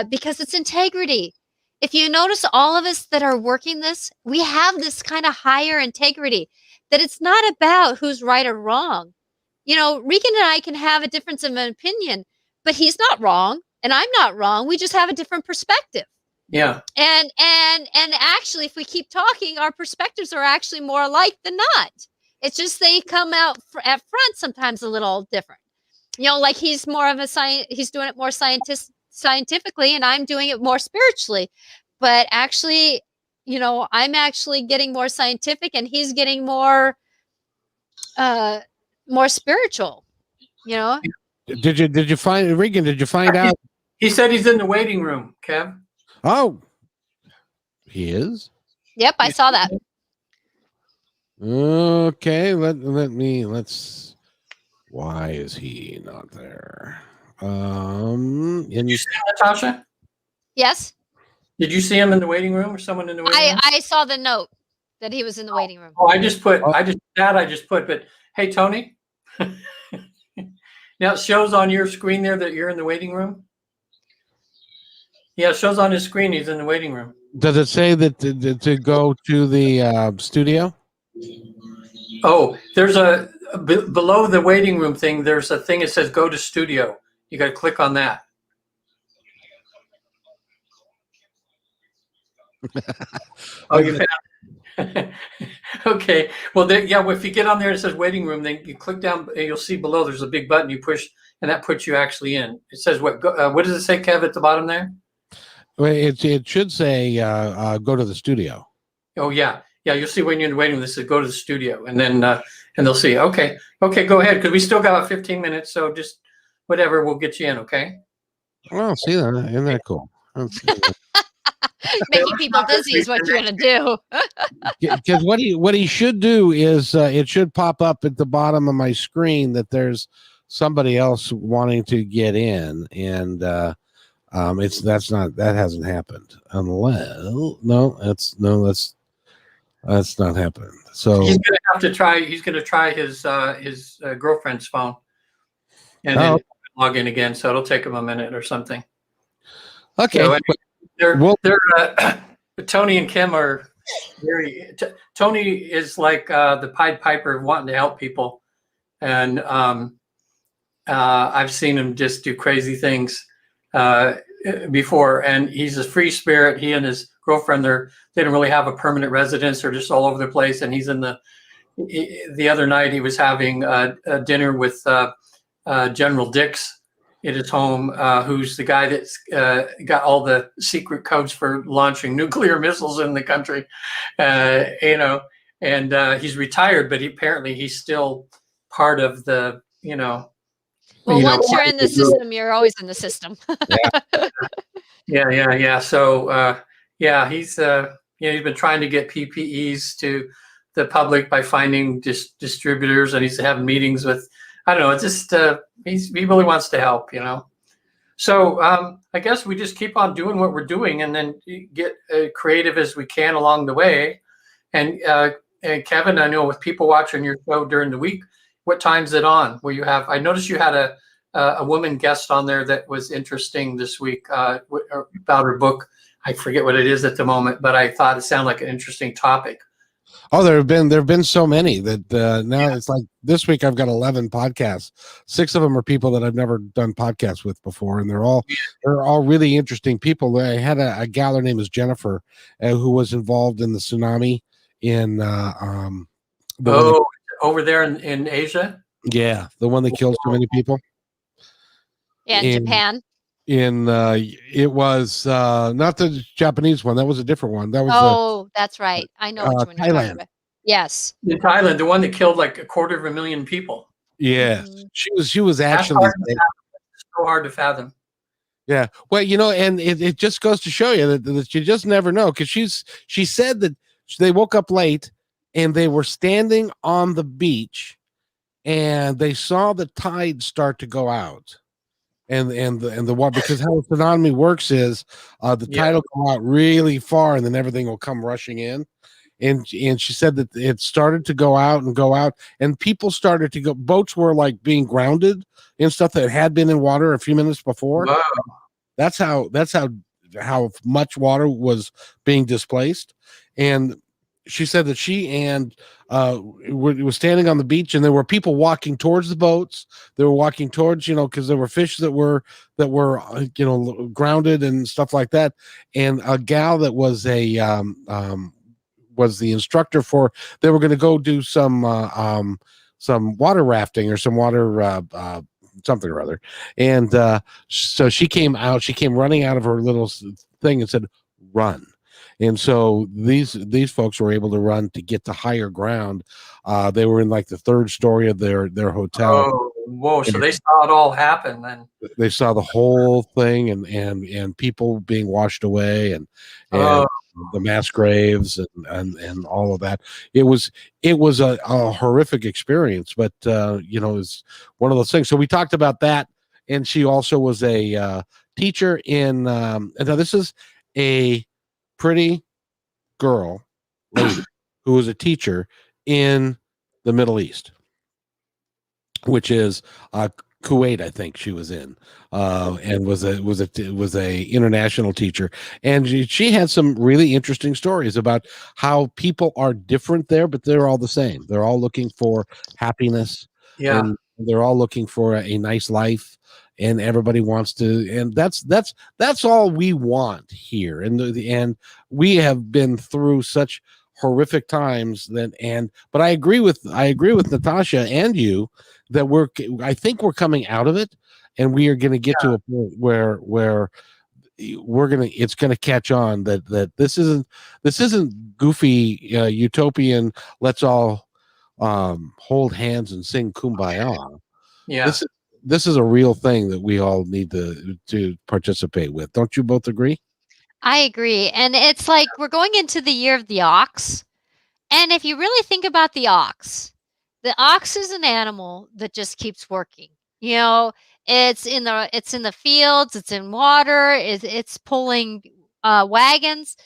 because it's integrity. If you notice, all of us that are working this, we have this kind of higher integrity, that it's not about who's right or wrong. Regan and I can have a difference of an opinion, but he's not wrong and I'm not wrong. We just have a different perspective. Yeah. And actually, if we keep talking, our perspectives are actually more alike than not. It's just they come out at front sometimes a little different. Like he's more of he's doing it more scientifically, and I'm doing it more spiritually. But actually, I'm actually getting more scientific, and he's getting more spiritual. Did you find Regan? Did you find out? He said he's in the waiting room, Kev. Oh, he is? Yep, I saw that. Okay, let's why is he not there? Did you see him, Natasha? Yes. Did you see him in the waiting room, or someone in the waiting room? I saw the note that he was in the waiting room. I just put, but hey, Tony, now it shows on your screen there that you're in the waiting room. Yeah, it shows on his screen he's in the waiting room. Does it say that to go to the studio? Oh, there's below the waiting room thing, there's a thing that says go to studio. You got to click on that. Oh, you found. Okay. Well, if you get on there, it says waiting room. Then you click down, and you'll see below. There's a big button you push, and that puts you actually in. It says what? What does it say, Kev, at the bottom there? Well, it should say go to the studio. Oh yeah. You'll see when you're in the waiting room. This says go to the studio, and then and they'll see. Okay, go ahead, because we still got 15 minutes. So just whatever, we'll get you in. Okay. Oh, see that? Isn't that cool? Making people dizzy is what you're gonna do. Because what he should do is it should pop up at the bottom of my screen that there's somebody else wanting to get in, and that hasn't happened unless that's not happening. So he's gonna have to try. He's gonna try his girlfriend's phone, and then log in again, so it'll take them a minute or something. Okay. So Well- Tony and Kim are very. Tony is like the Pied Piper of wanting to help people, and I've seen him just do crazy things before. And he's a free spirit. He and his girlfriend, they don't really have a permanent residence. They're just all over the place. And he's in the other night he was having a dinner with General Dix at his home, who's the guy that's got all the secret codes for launching nuclear missiles in the country, and he's retired, but apparently he's still part of the, Well, once you're in the system, you're always in the system. Yeah. So, he's been trying to get PPEs to the public by finding distributors, and he's having meetings with, I don't know, it's just, he really wants to help, So I guess we just keep on doing what we're doing, and then get creative as we can along the way. And Kevin, I know with people watching your show during the week, what time's it on? I noticed you had a woman guest on there that was interesting this week about her book. I forget what it is at the moment, but I thought it sounded like an interesting topic. Oh, there have been so many that now it's like this week I've got 11 podcasts. 6 of them are people that I've never done podcasts with before, and they're all really interesting people. I had a gal, her name is Jennifer, who was involved in the tsunami in over there in Asia. Yeah, the one that killed so many people. Yeah, in Japan. It was not the Japanese one. That was a different one. That was that's right. I know which one you're Thailand. talking about. Yes, in Thailand, the one that killed like 250,000 people. Yeah, Mm-hmm. she was actually so hard to fathom. Yeah, well, and it just goes to show you that you just never know, because she said that they woke up late and they were standing on the beach and they saw the tide start to go out. And the water, because how the tsunami works is the tide will go out really far and then everything will come rushing in. And she said that it started to go out and people started to go. Boats were like being grounded and stuff that had been in water a few minutes before. Wow. That's how much water was being displaced. And she said that she and was standing on the beach, and there were people walking towards the boats. They were walking towards, because there were fish that were grounded and stuff like that. And a gal that was was the instructor for. They were going to go do some water rafting or some water something or other. And so she came running out of her little thing and said, "Run." And so these folks were able to run to get to higher ground. They were in like the 3rd story of their hotel. Oh, whoa! So they saw it all happen then. They saw the whole thing and people being washed away and the mass graves and all of that. It was a horrific experience, but it's one of those things. So we talked about that, and she also was a teacher in. And now this is a pretty girl lady who was a teacher in the Middle East, which is Kuwait, I think she was in, and was a international teacher, and she had some really interesting stories about how people are different there, but they're all the same. They're all looking for happiness, and they're all looking for a nice life. And everybody wants to, and that's all we want here. And we have been through such horrific times but I agree with Natasha and you that I think we're coming out of it, and we are going to get to a point where it's going to catch on that this isn't goofy utopian. Let's all hold hands and sing Kumbaya. Yeah. This is a real thing that we all need to participate with. Don't you both agree? I agree. And it's like we're going into the year of the ox. And if you really think about the ox is an animal that just keeps working. It's in the fields, it's in water, it's pulling wagons,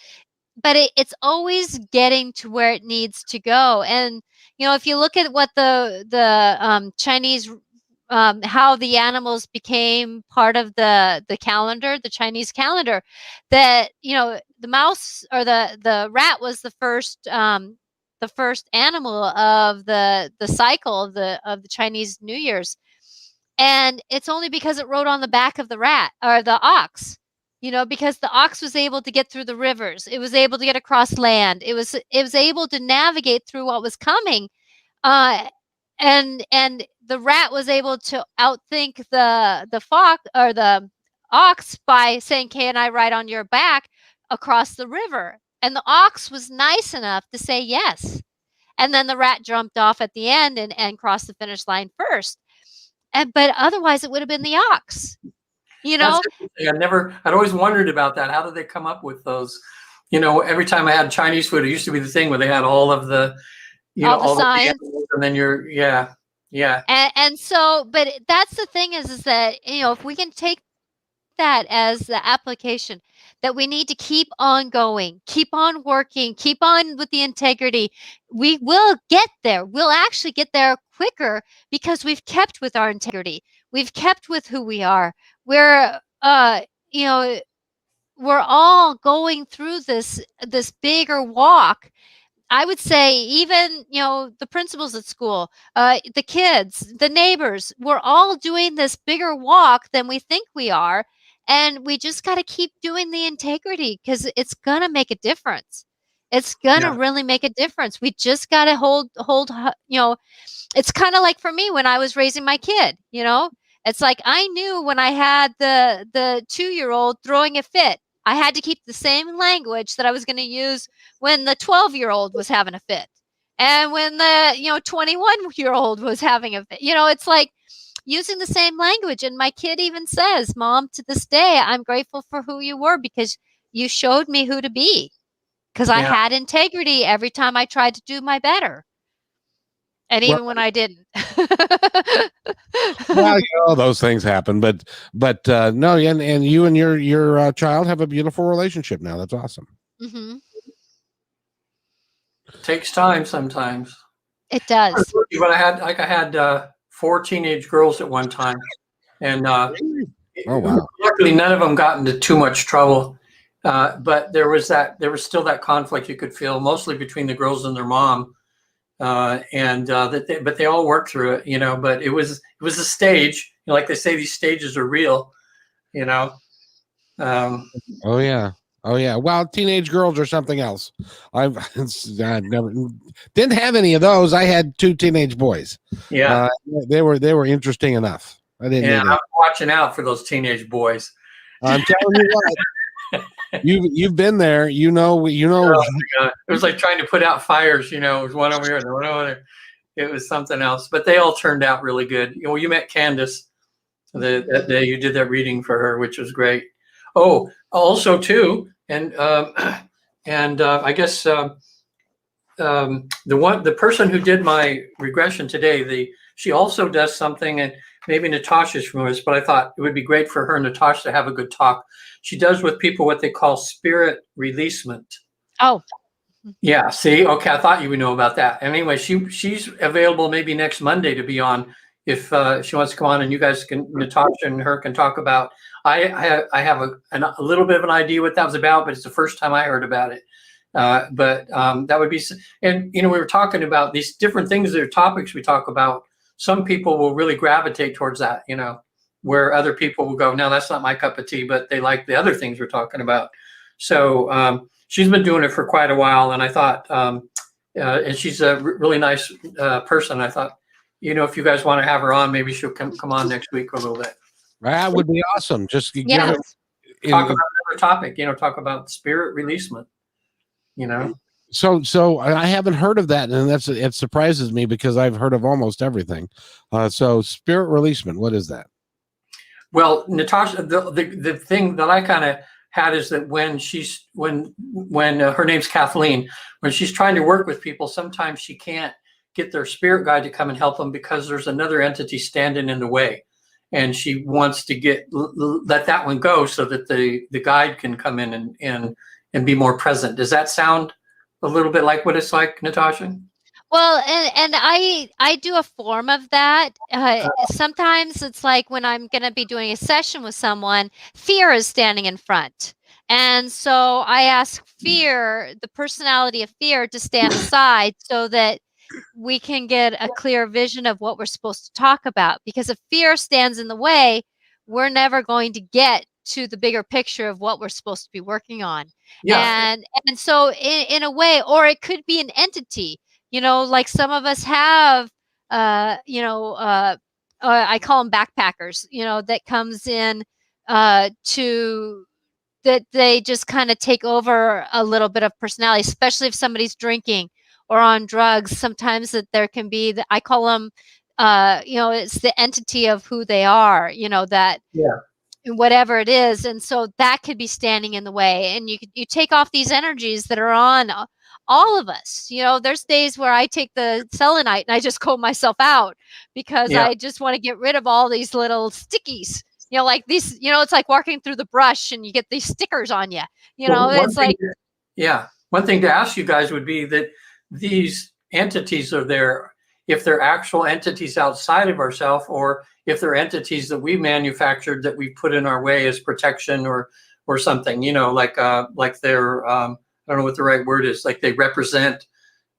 but it's always getting to where it needs to go. And if you look at what the Chinese how the animals became part of the calendar, the Chinese calendar. That the mouse or the rat was the first animal of the cycle of the Chinese New Year's, and it's only because it rode on the back of the rat or the ox. Because the ox was able to get through the rivers, it was able to get across land, it was able to navigate through what was coming, and the rat was able to outthink the fox or the ox by saying, "Can I ride on your back across the river?" And the ox was nice enough to say yes. And then the rat jumped off at the end and crossed the finish line first. But otherwise, it would have been the ox. That's interesting. I'd always wondered about that. How did they come up with those? Every time I had Chinese food, it used to be the thing where they had all of the, all the science, and then yeah. And so, but that's the thing is that, if we can take that as the application, that we need to keep on going, keep on working, keep on with the integrity, we will get there. We'll actually get there quicker because we've kept with our integrity. We've kept with who we are. We're, we're all going through this bigger walk. I would say even, the principals at school, the kids, the neighbors, we're all doing this bigger walk than we think we are. And we just got to keep doing the integrity because it's going to make a difference. It's going to really make a difference. We just got to hold, it's kind of like for me when I was raising my kid, it's like I knew when I had the 2-year-old throwing a fit, I had to keep the same language that I was going to use when the 12-year-old was having a fit. And when the, 21-year-old was having a fit, it's like using the same language. And my kid even says, "Mom, to this day, I'm grateful for who you were because you showed me who to be." Because I had integrity every time I tried to do my better. And even when I didn't. Well, those things happen, but no, and you and your child have a beautiful relationship now. That's awesome. Mm-hmm. Takes time sometimes. It does. But I had 4 teenage girls at one time, and Oh wow! luckily none of them got into too much trouble. But there was still that conflict you could feel, mostly between the girls and their mom. But they all worked through it, but it was a stage, like they say, these stages are real, Oh yeah. Well, teenage girls are something else. I've never didn't have any of those. I had 2 teenage boys. Yeah. They were interesting enough. I didn't. Yeah, I'm watching out for those teenage boys. I'm telling you what. You've been there, It was like trying to put out fires, it was one over here and one over there. It was something else, but they all turned out really good. You met Candace that day. You did that reading for her, which was great. Oh, also too, and I guess the person who did my regression today, she also does something, and maybe Natasha's from this, but I thought it would be great for her and Natasha to have a good talk. She does with people what they call spirit releasement. Oh. Yeah, see? Okay, I thought you would know about that. Anyway, she's available maybe next Monday to be on if she wants to come on, and you guys Natasha and her can talk about. I have a little bit of an idea what that was about, but it's the first time I heard about it. But that would be, and we were talking about these different things that are topics we talk about. Some people will really gravitate towards that, where other people will go, "No, that's not my cup of tea," but they like the other things we're talking about. So she's been doing it for quite a while, and I thought, and she's a really nice person. I thought, if you guys want to have her on, maybe she'll come on next week a little bit. That would be awesome. Just talk about another topic. Talk about spirit releasement. So I haven't heard of that, and it surprises me because I've heard of almost everything. So spirit releasement, what is that? Well, Natasha, the thing that I kind of had is that when her name's Kathleen, when she's trying to work with people, sometimes she can't get their spirit guide to come and help them because there's another entity standing in the way, and she wants to let that one go so that the guide can come in and be more present. Does that sound a little bit like what it's like, Natasha? Well, and I do a form of that. Sometimes it's like when I'm going to be doing a session with someone, fear is standing in front. And so I ask fear, the personality of fear, to stand aside so that we can get a clear vision of what we're supposed to talk about. Because if fear stands in the way, we're never going to get to the bigger picture of what we're supposed to be working on. Yeah. And so in a way, or it could be an entity, like some of us have, I call them backpackers, that comes in to that they just kind of take over a little bit of personality, especially if somebody's drinking or on drugs. Sometimes that there can be I call them, it's the entity of who they are, that Yeah. whatever it is. And so that could be standing in the way. And you take off these energies that are on all of us. There's days where I take the selenite and I just comb myself out because Yeah. I just want to get rid of all these little stickies. Like these, it's like walking through the brush and you get these stickers on you. Well, It's like, one thing to ask you guys would be that these entities are there, if they're actual entities outside of ourselves, or if they're entities that we manufactured that we put in our way as protection or something, like they're, I don't know what the right word is, like they represent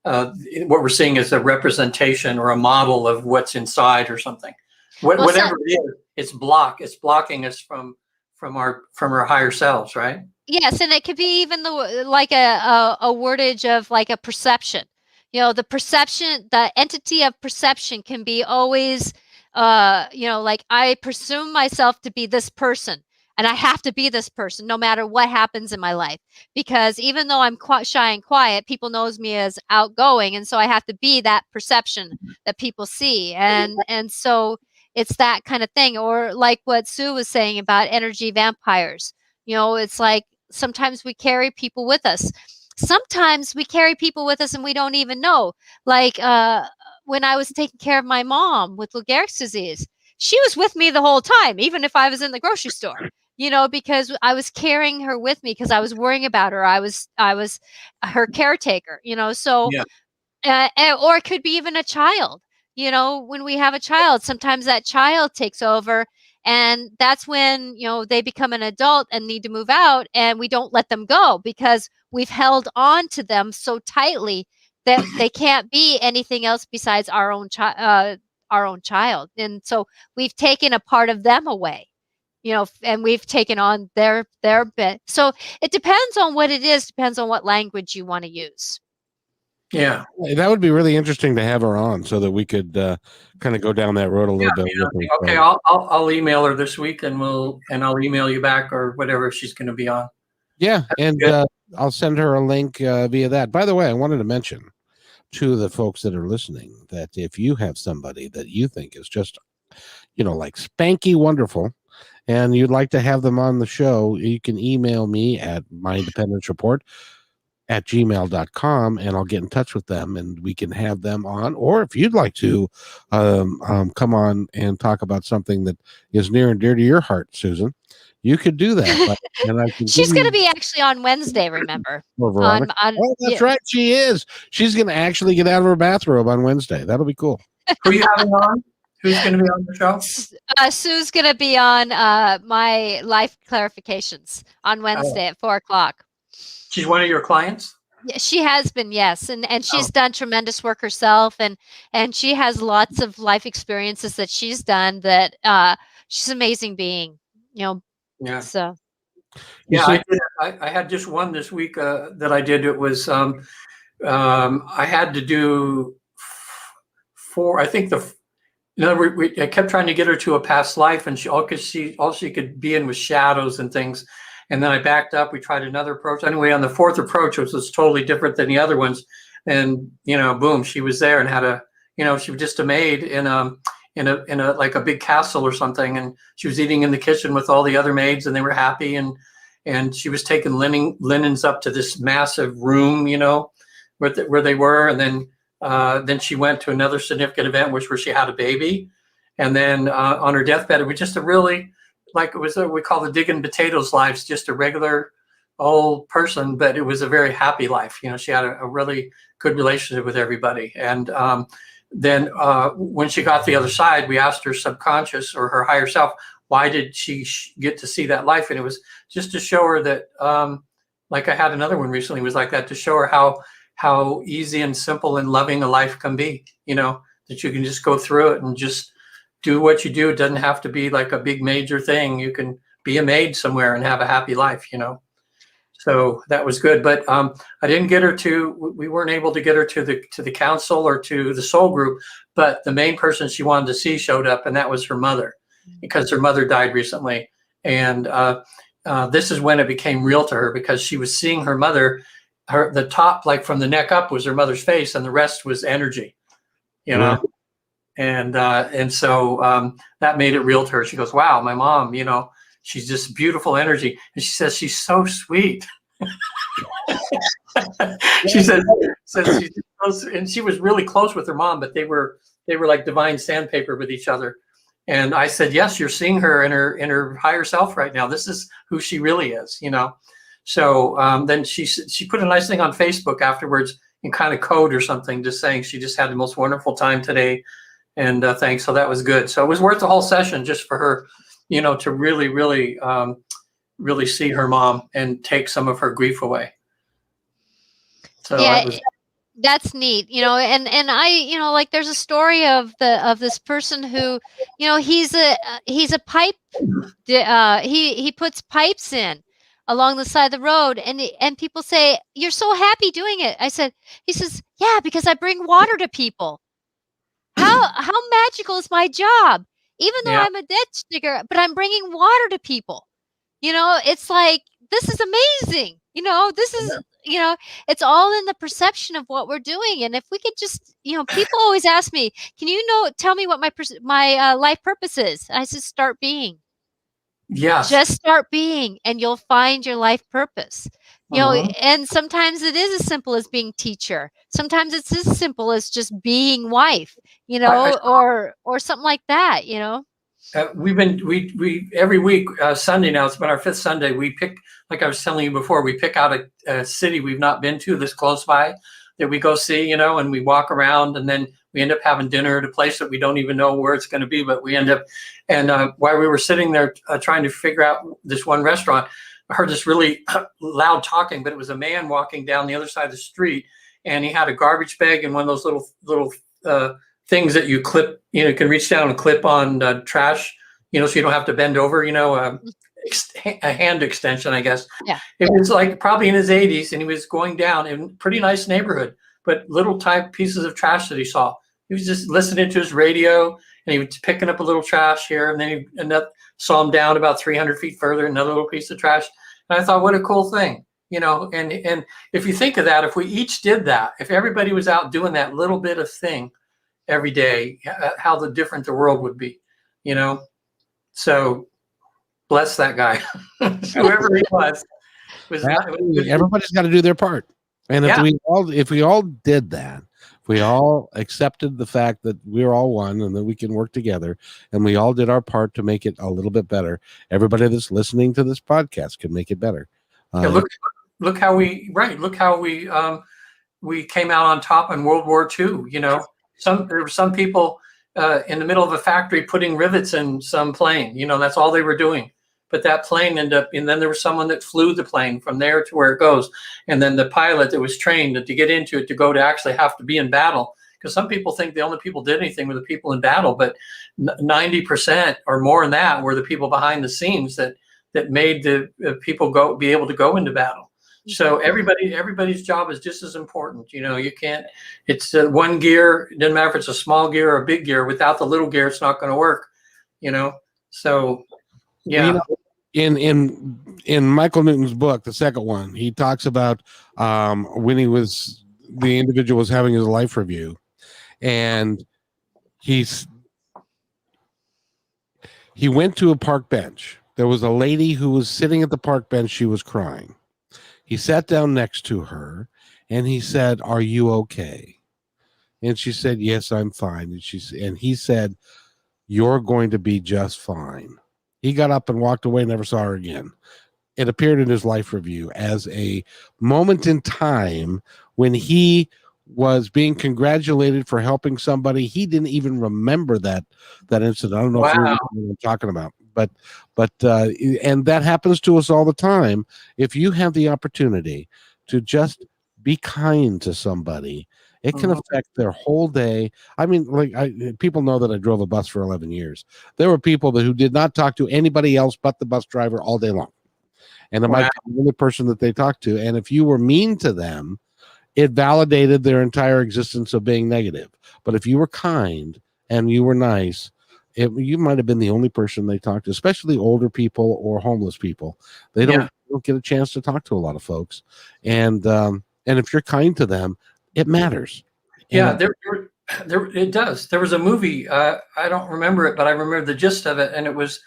what we're seeing as a representation or a model of what's inside or something. Whatever it is, it's blocking us from our higher selves, right? Yes, and it could be even like a wordage of like a perception. The perception, the entity of perception can be always, like I presume myself to be this person, and I have to be this person no matter what happens in my life. Because even though I'm shy and quiet, people knows me as outgoing, and so I have to be that perception that people see, and so it's that kind of thing. Or like what Sue was saying about energy vampires. It's like sometimes we carry people with us. Sometimes we carry people with us and we don't even know. Like when I was taking care of my mom with Lou Gehrig's disease, she was with me the whole time, even if I was in the grocery store. Because I was carrying her with me because I was worrying about her. I was her caretaker. So or it could be even a child. When we have a child, sometimes that child takes over. And that's when, they become an adult and need to move out, and we don't let them go because we've held on to them so tightly that they can't be anything else besides our own child. And so we've taken a part of them away, and we've taken on their bit. So it depends on what it is, depends on what language you want to use. Yeah, that would be really interesting to have her on so that we could kind of go down that road a little bit. Okay, I'll email her this week, and I'll email you back or whatever she's going to be on. Yeah, and I'll send her a link via that. By the way, I wanted to mention to the folks that are listening that if you have somebody that you think is just, like spanky wonderful, and you'd like to have them on the show, you can email me at myindependencereport@gmail.com, and I'll get in touch with them and we can have them on. Or if you'd like to come on and talk about something that is near and dear to your heart, Susan, you could do that. And I can She's going to be actually on Wednesday, remember? Oh, that's right. She is. She's going to actually get out of her bathrobe on Wednesday. That'll be cool. Who are you having on? Who's going to be on the show? Sue's going to be on my life clarifications on Wednesday at 4:00. She's one of your clients? Yeah, she has been, yes. And she's done tremendous work herself. And she has lots of life experiences that she's done that she's an amazing being, Yeah. So. Yeah, I had just one this week that I did. It was, I had to do 4, I think I kept trying to get her to a past life, and all she could be in was shadows and things. And then I backed up. We tried another approach. Anyway, on the 4th approach, which was totally different than the other ones, and boom, she was there and had she was just a maid in a like a big castle or something, and she was eating in the kitchen with all the other maids, and they were happy, and she was taking linens up to this massive room, where they were, and then she went to another significant event, where she had a baby, and then on her deathbed, it was just a really, like, it was we call the digging potatoes lives, just a regular old person, but it was a very happy life. You know, she had a really good relationship with everybody. And then when she got the other side, we asked her subconscious or her higher self, why did she get to see that life? And it was just to show her that, like I had another one recently, was like that, to show her how easy and simple and loving a life can be, you know, that you can just go through it and just do what you do. It doesn't have to be like a big major thing. You can be a maid somewhere and have a happy life, you know. So that was good, but I didn't get her to. We weren't able to get her to the council or to the soul group. But the main person she wanted to see showed up, and that was her mother, because her mother died recently. And this is when it became real to her, because she was seeing her mother. The top, like from the neck up, was her mother's face, and the rest was energy, you know. And so that made it real to her. She goes, "Wow, my mom, you know." She's just beautiful energy. And she says, she's so sweet. She says she's close, and she was really close with her mom, but they were like divine sandpaper with each other. And I said, yes, you're seeing her in her higher self right now. This is who she really is, you know? So then she put a nice thing on Facebook afterwards in kind of code or something, just saying she just had the most wonderful time today. And thanks. So that was good. So it was worth the whole session just for her, you know, to really, really, really see her mom and take some of her grief away. So yeah, that's neat, you know. And I, you know, like there's a story of this person who, you know, he's a pipe, he puts pipes in along the side of the road, and people say, "You're so happy doing it." He says, "Yeah, because I bring water to people." How magical is my job? Even though I'm a ditch digger, but I'm bringing water to people. You know, it's like, this is amazing. You know, this is, you know, it's all in the perception of what we're doing. And if we could just, you know, people always ask me, can you tell me what my life purpose is? I said, start being. Yes. Just start being, and you'll find your life purpose. You know, and sometimes it is as simple as being teacher. Sometimes it's as simple as just being wife, you know, or something like that, you know. We every week, Sunday now, it's been our 5th Sunday, we pick, like I was telling you before, we pick out a city we've not been to that's close by that we go see, you know, and we walk around, and then we end up having dinner at a place that we don't even know where it's going to be, but we end up, and while we were sitting there trying to figure out this one restaurant, I heard this really loud talking, but it was a man walking down the other side of the street, and he had a garbage bag and one of those little things that you clip, you know, you can reach down and clip on trash, you know, so you don't have to bend over, you know, a hand extension, I guess. Yeah. It was like probably in his 80s, and he was going down in a pretty nice neighborhood, but little type pieces of trash that he saw. He was just listening to his radio, and he was picking up a little trash here, and then he saw him down about 300 feet further, another little piece of trash. And I thought, what a cool thing, you know. And if you think of that, if we each did that, if everybody was out doing that little bit of thing every day, how different the world would be, you know. So bless that guy, whoever he was. Everybody's got to do their part, and if we all did that, if we all accepted the fact that we're all one and that we can work together, and we all did our part to make it a little bit better, everybody that's listening to this podcast can make it better. Look how we came out on top in World War II. You know, there were some people in the middle of a factory putting rivets in some plane. You know, that's all they were doing. But that plane ended up, and then there was someone that flew the plane from there to where it goes. And then the pilot that was trained to get into it, to go to actually have to be in battle. Because some people think the only people did anything were the people in battle, but 90% or more than that were the people behind the scenes that made the people be able to go into battle. So everybody's job is just as important. You know, you can't, it's one gear, it doesn't matter if it's a small gear or a big gear. Without the little gear, it's not going to work, you know. So yeah. You know, in Michael Newton's book, the second one, he talks about when the individual was having his life review, and he went to a park bench. There was a lady who was sitting at the park bench. She was crying. He sat down next to her, and he said, "Are you okay?" And she said, "Yes, I'm fine." And he said, "You're going to be just fine." He got up and walked away, never saw her again. it appeared in his life review as a moment in time when he was being congratulated for helping somebody. He didn't even remember that incident. I don't know if you remember what I'm talking about, but and that happens to us all the time. If you have the opportunity to just be kind to somebody, it can affect their whole day. I mean, people know that I drove a bus for 11 years. There were people who did not talk to anybody else but the bus driver all day long. And it might be the only person that they talked to. And if you were mean to them, it validated their entire existence of being negative. But if you were kind and you were nice, you might have been the only person they talked to, especially older people or homeless people. They don't get a chance to talk to a lot of folks. And if you're kind to them, it matters. Yeah, it does. There was a movie, I don't remember it, but I remember the gist of it. And it was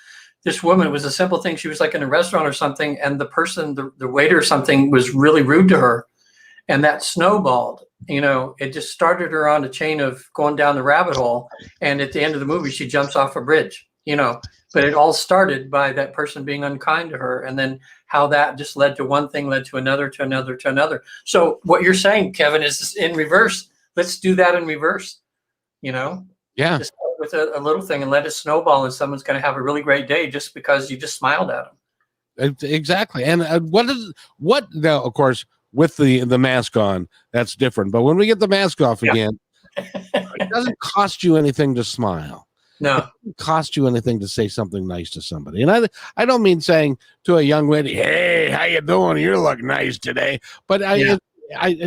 this woman. It was a simple thing. She was like in a restaurant or something, and the person, the waiter or something, was really rude to her. And that snowballed, it just started her on a chain of going down the rabbit hole. And at the end of the movie, she jumps off a bridge, but it all started by that person being unkind to her. And then how that just led to one thing, led to another, to another, to another. So what you're saying, Kevin, is in reverse. Let's do that in reverse, Yeah. Just start with a little thing and let it snowball, and someone's going to have a really great day just because you just smiled at them. Exactly. And what now, of course, with the mask on, that's different. But when we get the mask off again, it doesn't cost you anything to smile. No. It doesn't cost you anything to say something nice to somebody. And I don't mean saying to a young lady, "Hey, how you doing? You look nice today." But I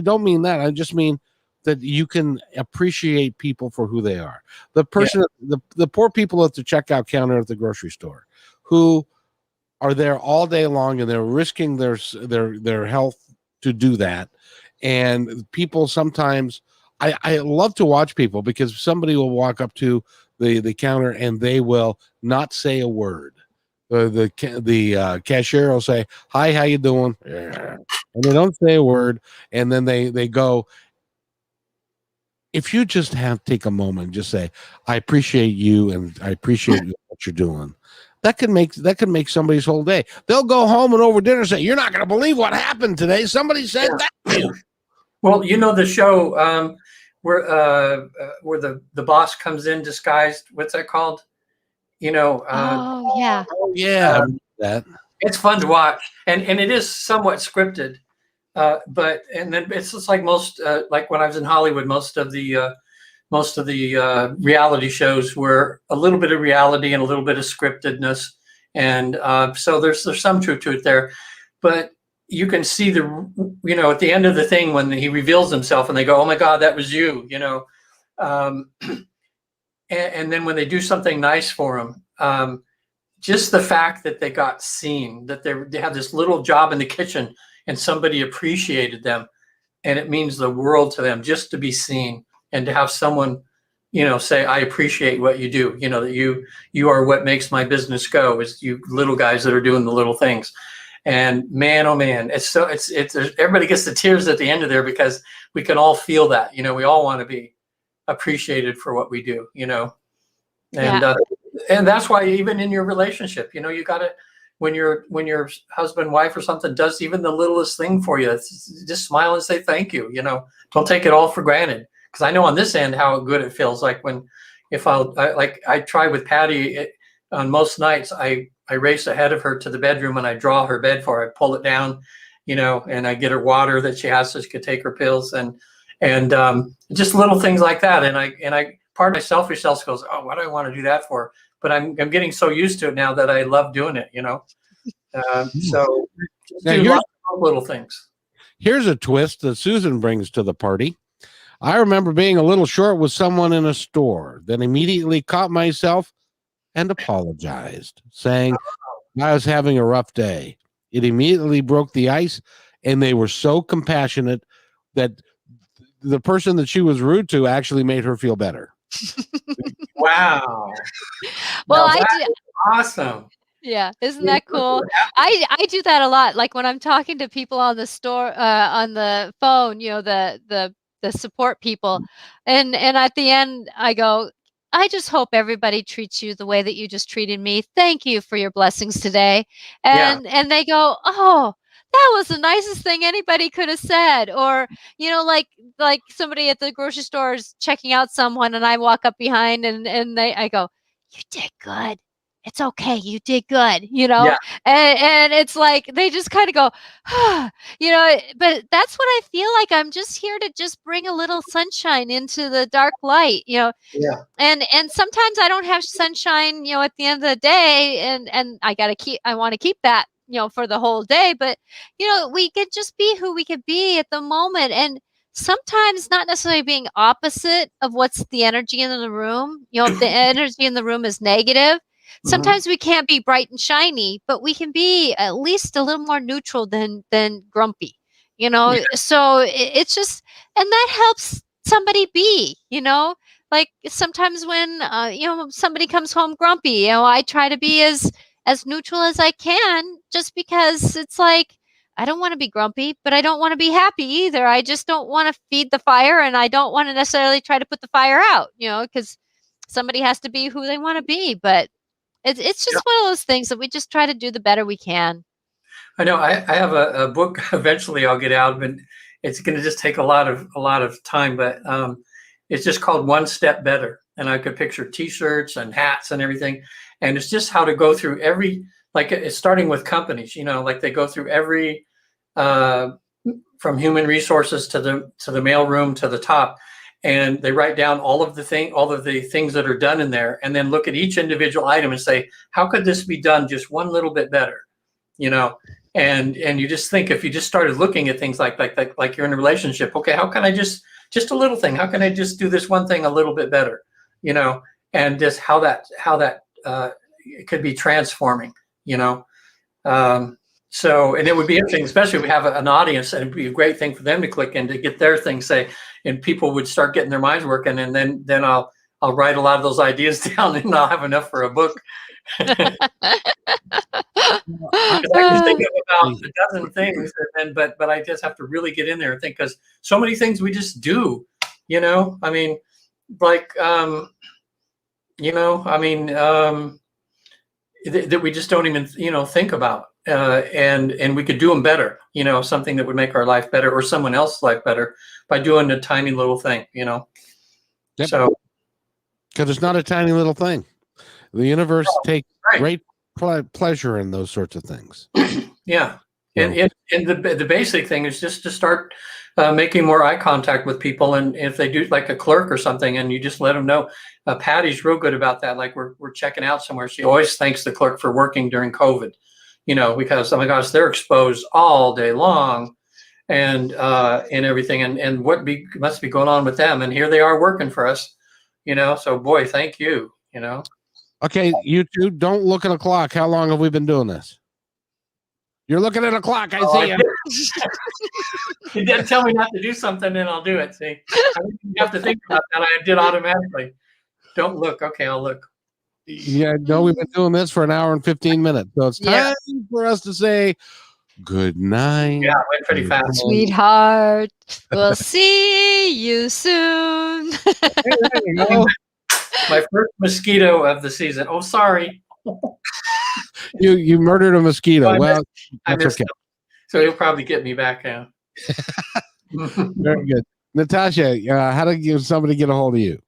don't mean that. I just mean that you can appreciate people for who they are. The person, the poor people at the checkout counter at the grocery store, who are there all day long and they're risking their health to do that. And people sometimes, I love to watch people, because somebody will walk up to the counter and they will not say a word. The cashier will say, "Hi, how you doing?" And they don't say a word. And then they go. If you just take a moment and just say, "I appreciate you and I appreciate what you're doing," that can make somebody's whole day. They'll go home and over dinner say, "You're not going to believe what happened today. Somebody said that to you." Well, the show where the boss comes in disguised. What's that called? Oh yeah. Oh yeah, that. It's fun to watch, and it is somewhat scripted. But then it's just like most, like when I was in Hollywood, most of the reality shows were a little bit of reality and a little bit of scriptedness, and so there's some truth to it there. But you can see at the end of the thing when he reveals himself, and they go, "Oh my God, that was you," and then when they do something nice for him, just the fact that they got seen, that they have this little job in the kitchen, and somebody appreciated them, and it means the world to them just to be seen and to have someone, say, "I appreciate what you do. That you are what makes my business go, is you little guys that are doing the little things." And man, oh man, it's everybody gets the tears at the end of there, because we can all feel that, we all want to be appreciated for what we do, and that's why even in your relationship, you got to, when your husband, wife, or something does even the littlest thing for you, just smile and say thank you. Don't take it all for granted. Because I know on this end how good it feels. Like I try with Patty on most nights. I race ahead of her to the bedroom and I draw her bed for her. I pull it down, and I get her water that she has so she could take her pills, and just little things like that. And I part of my selfish self goes, "Oh, what do I want to do that for?" But I'm getting so used to it now that I love doing it, So Now, do lots of little things. Here's a twist that Susan brings to the party. I remember being a little short with someone in a store, then immediately caught myself and apologized, saying I was having a rough day. It immediately broke the ice, and they were so compassionate that the person that she was rude to actually made her feel better. Wow. Well, Now I that do. is awesome. Yeah, isn't that cool? I do that a lot. Like when I'm talking to people on the store, on the phone, the support people, and at the end I go, I just hope everybody treats you the way that you just treated me. Thank you for your blessings today. And they go, oh, that was the nicest thing anybody could have said. Or, like somebody at the grocery store is checking out someone, and I walk up behind and I go, you did good. It's okay. You did good, Yeah. and it's like, they just kind of go, but that's what I feel like. I'm just here to just bring a little sunshine into the dark light, Yeah. and sometimes I don't have sunshine, at the end of the day, and I want to keep that, for the whole day. But, we could just be who we could be at the moment. And sometimes not necessarily being opposite of what's the energy in the room. If the energy in the room is negative, sometimes we can't be bright and shiny, but we can be at least a little more neutral than grumpy, So it's just, and that helps somebody be, like sometimes when, somebody comes home grumpy, I try to be as neutral as I can, just because it's like, I don't want to be grumpy, but I don't want to be happy either. I just don't want to feed the fire, and I don't want to necessarily try to put the fire out, because somebody has to be who they want to be. But it's just one of those things that we just try to do the better we can. I know. I have a book eventually I'll get out, but it's going to just take a lot of time. But it's just called One Step Better, and I could picture T-shirts and hats and everything. And it's just how to go through every, like it's starting with companies, like they go through every, from human resources to the mailroom to the top, and they write down all of the things that are done in there, and then look at each individual item and say, how could this be done just one little bit better, and you just think, if you just started looking at things like you're in a relationship, okay, how can I just a little thing, how can I just do this one thing a little bit better, and just how that it could be transforming, so, and it would be interesting, especially if we have an audience, and it'd be a great thing for them to click in to get their thing, and people would start getting their minds working, and then I'll write a lot of those ideas down, and I'll have enough for a book. I can think of about a dozen things, but I just have to really get in there and think, because so many things we just do, I mean, like, that we just don't even, think about, and we could do them better, something that would make our life better or someone else's life better by doing a tiny little thing, Yep. So, because it's not a tiny little thing. The universe takes great pleasure in those sorts of things. Yeah. And the basic thing is just to start making more eye contact with people, and if they do, like a clerk or something, and you just let them know. Patty's real good about that. Like we're checking out somewhere, she always thanks the clerk for working during COVID, because, oh my gosh, they're exposed all day long, and everything, and what must be going on with them, and here they are working for us, so boy, thank you. Okay, you two, don't look at a clock. How long have we been doing this? You're looking at a clock. I see you. You didn't tell me not to do something, and I'll do it. See, I didn't have to think about that. I did automatically. Don't look. Okay, I'll look. Yeah, no, we've been doing this for an hour and 15 minutes. So it's time for us to say good night. Yeah, went pretty fast. Sweetheart, we'll see you soon. There you go. My first mosquito of the season. Oh, sorry. You murdered a mosquito. Well, that's okay. So he'll probably get me back now. Very good. Natasha, how do somebody get a hold of you?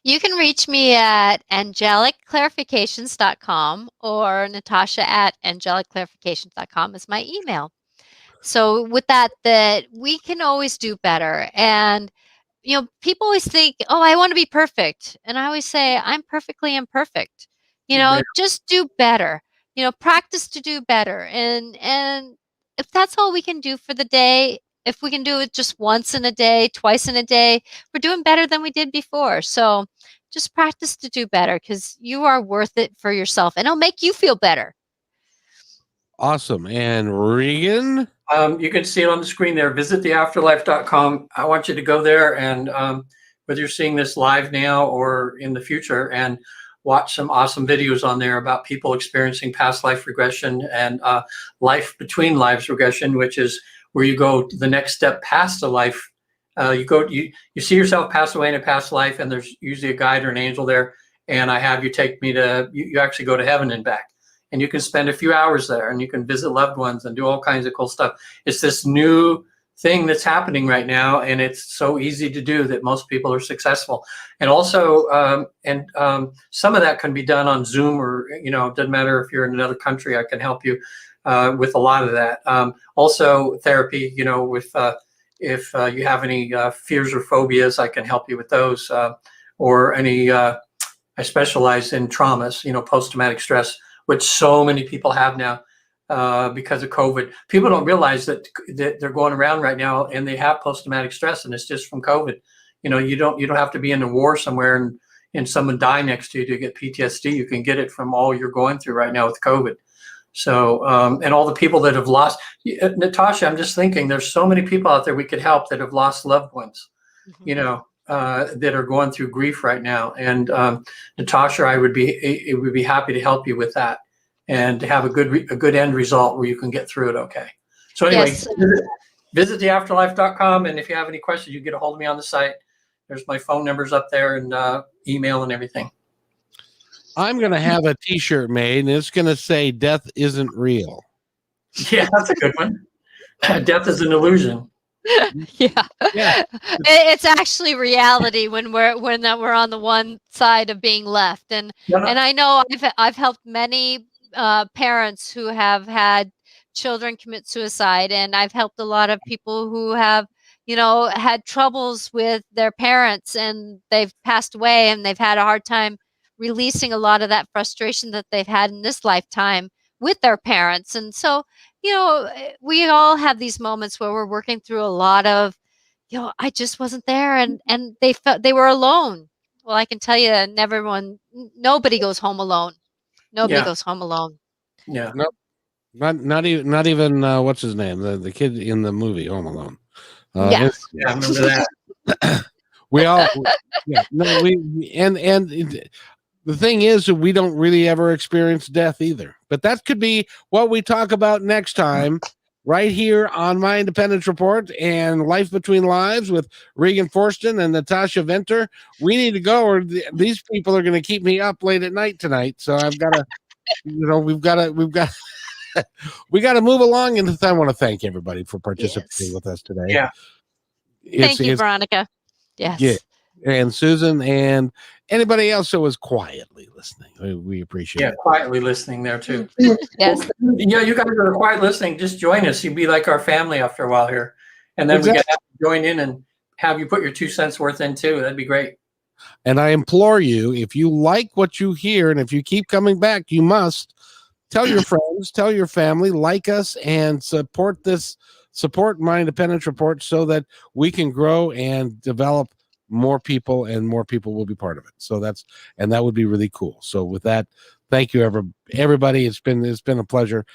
You can reach me at angelicclarifications.com, or Natasha at angelicclarifications.com is my email. So with that we can always do better. And, people always think, oh, I want to be perfect. And I always say, I'm perfectly imperfect. Just do better. Practice to do better. And if that's all we can do for the day, if we can do it just once in a day, twice in a day, we're doing better than we did before. So just practice to do better, because you are worth it for yourself, and it'll make you feel better. Awesome. And Regan? You can see it on the screen there. Visit theafterlife.com. I want you to go there, and whether you're seeing this live now or in the future, and watch some awesome videos on there about people experiencing past life regression and life between lives regression, which is where you go the next step past a life. You see yourself pass away in a past life, and there's usually a guide or an angel there, and I have you take me to, you actually go to heaven and back. And you can spend a few hours there, and you can visit loved ones and do all kinds of cool stuff. It's this new thing that's happening right now, and it's so easy to do that most people are successful. And also, some of that can be done on Zoom, or, it doesn't matter if you're in another country, I can help you with a lot of that. Also therapy, if you have any fears or phobias, I can help you with those, or any, I specialize in traumas, post-traumatic stress, which so many people have now because of COVID. People don't realize that they're going around right now and they have post-traumatic stress, and it's just from COVID. You don't have to be in a war somewhere and someone die next to you to get PTSD. You can get it from all you're going through right now with COVID. So, and all the people that have lost, Natasha, I'm just thinking there's so many people out there we could help that have lost loved ones, that are going through grief right now. And Natasha, I would be happy to help you with that and to have a good end result where you can get through it. Okay. So anyway, Yes. visit theafterlife.com. And if you have any questions, you get a hold of me on the site. There's my phone numbers up there, and email and everything. I'm going to have a T-shirt made, and it's going to say "Death isn't real." Yeah, that's a good one. Death is an illusion. Yeah. It's actually reality when we're on the one side of being left. And I know I've helped many parents who have had children commit suicide, and I've helped a lot of people who have had troubles with their parents, and they've passed away, and they've had a hard time releasing a lot of that frustration that they've had in this lifetime with their parents. And so, we all have these moments where we're working through a lot of, I just wasn't there, and they felt they were alone. Well, I can tell you, nobody goes home alone. Nobody goes home alone. Yeah. Nope. Not even what's his name? The kid in the movie Home Alone. Yes. Yeah, I remember that. We all, the thing is that we don't really ever experience death either. But that could be what we talk about next time, right here on My Independence Report and Life Between Lives with Regan Forston and Natasha Venter. We need to go, or these people are going to keep me up late at night tonight. So I've got to, we've got to move along. And I want to thank everybody for participating with us today. Yeah. Thank you, Veronica. Yes. Yeah. And Susan and anybody else who was quietly listening. We appreciate it. Yeah, quietly listening there too. Yes. Yeah, you guys are quiet listening. Just join us. You'd be like our family after a while here. And then we get to join in and have you put your 2 cents worth in too. That'd be great. And I implore you, if you like what you hear and if you keep coming back, you must tell your friends, tell your family, like us, and support My Independence Report so that we can grow and develop more people, and more people will be part of it. So that would be really cool. So with that, thank you everybody. It's been a pleasure.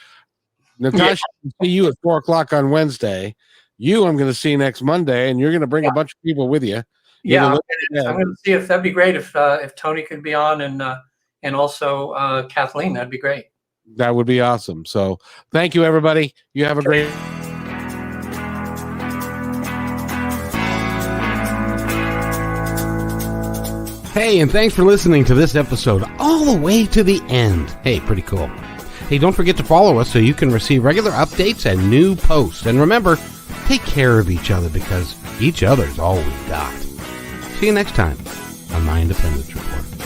Natasha, I'll see you at 4:00 on Wednesday. I'm going to see you next Monday, and you're going to bring a bunch of people with you. Yeah, I'm going to see if that'd be great if Tony could be on, and also Kathleen. That'd be great. That would be awesome. So thank you, everybody. You have a great. Hey, and thanks for listening to this episode all the way to the end. Hey, pretty cool. Hey, don't forget to follow us so you can receive regular updates and new posts. And remember, take care of each other because each other's all we've got. See you next time on My Independence Report.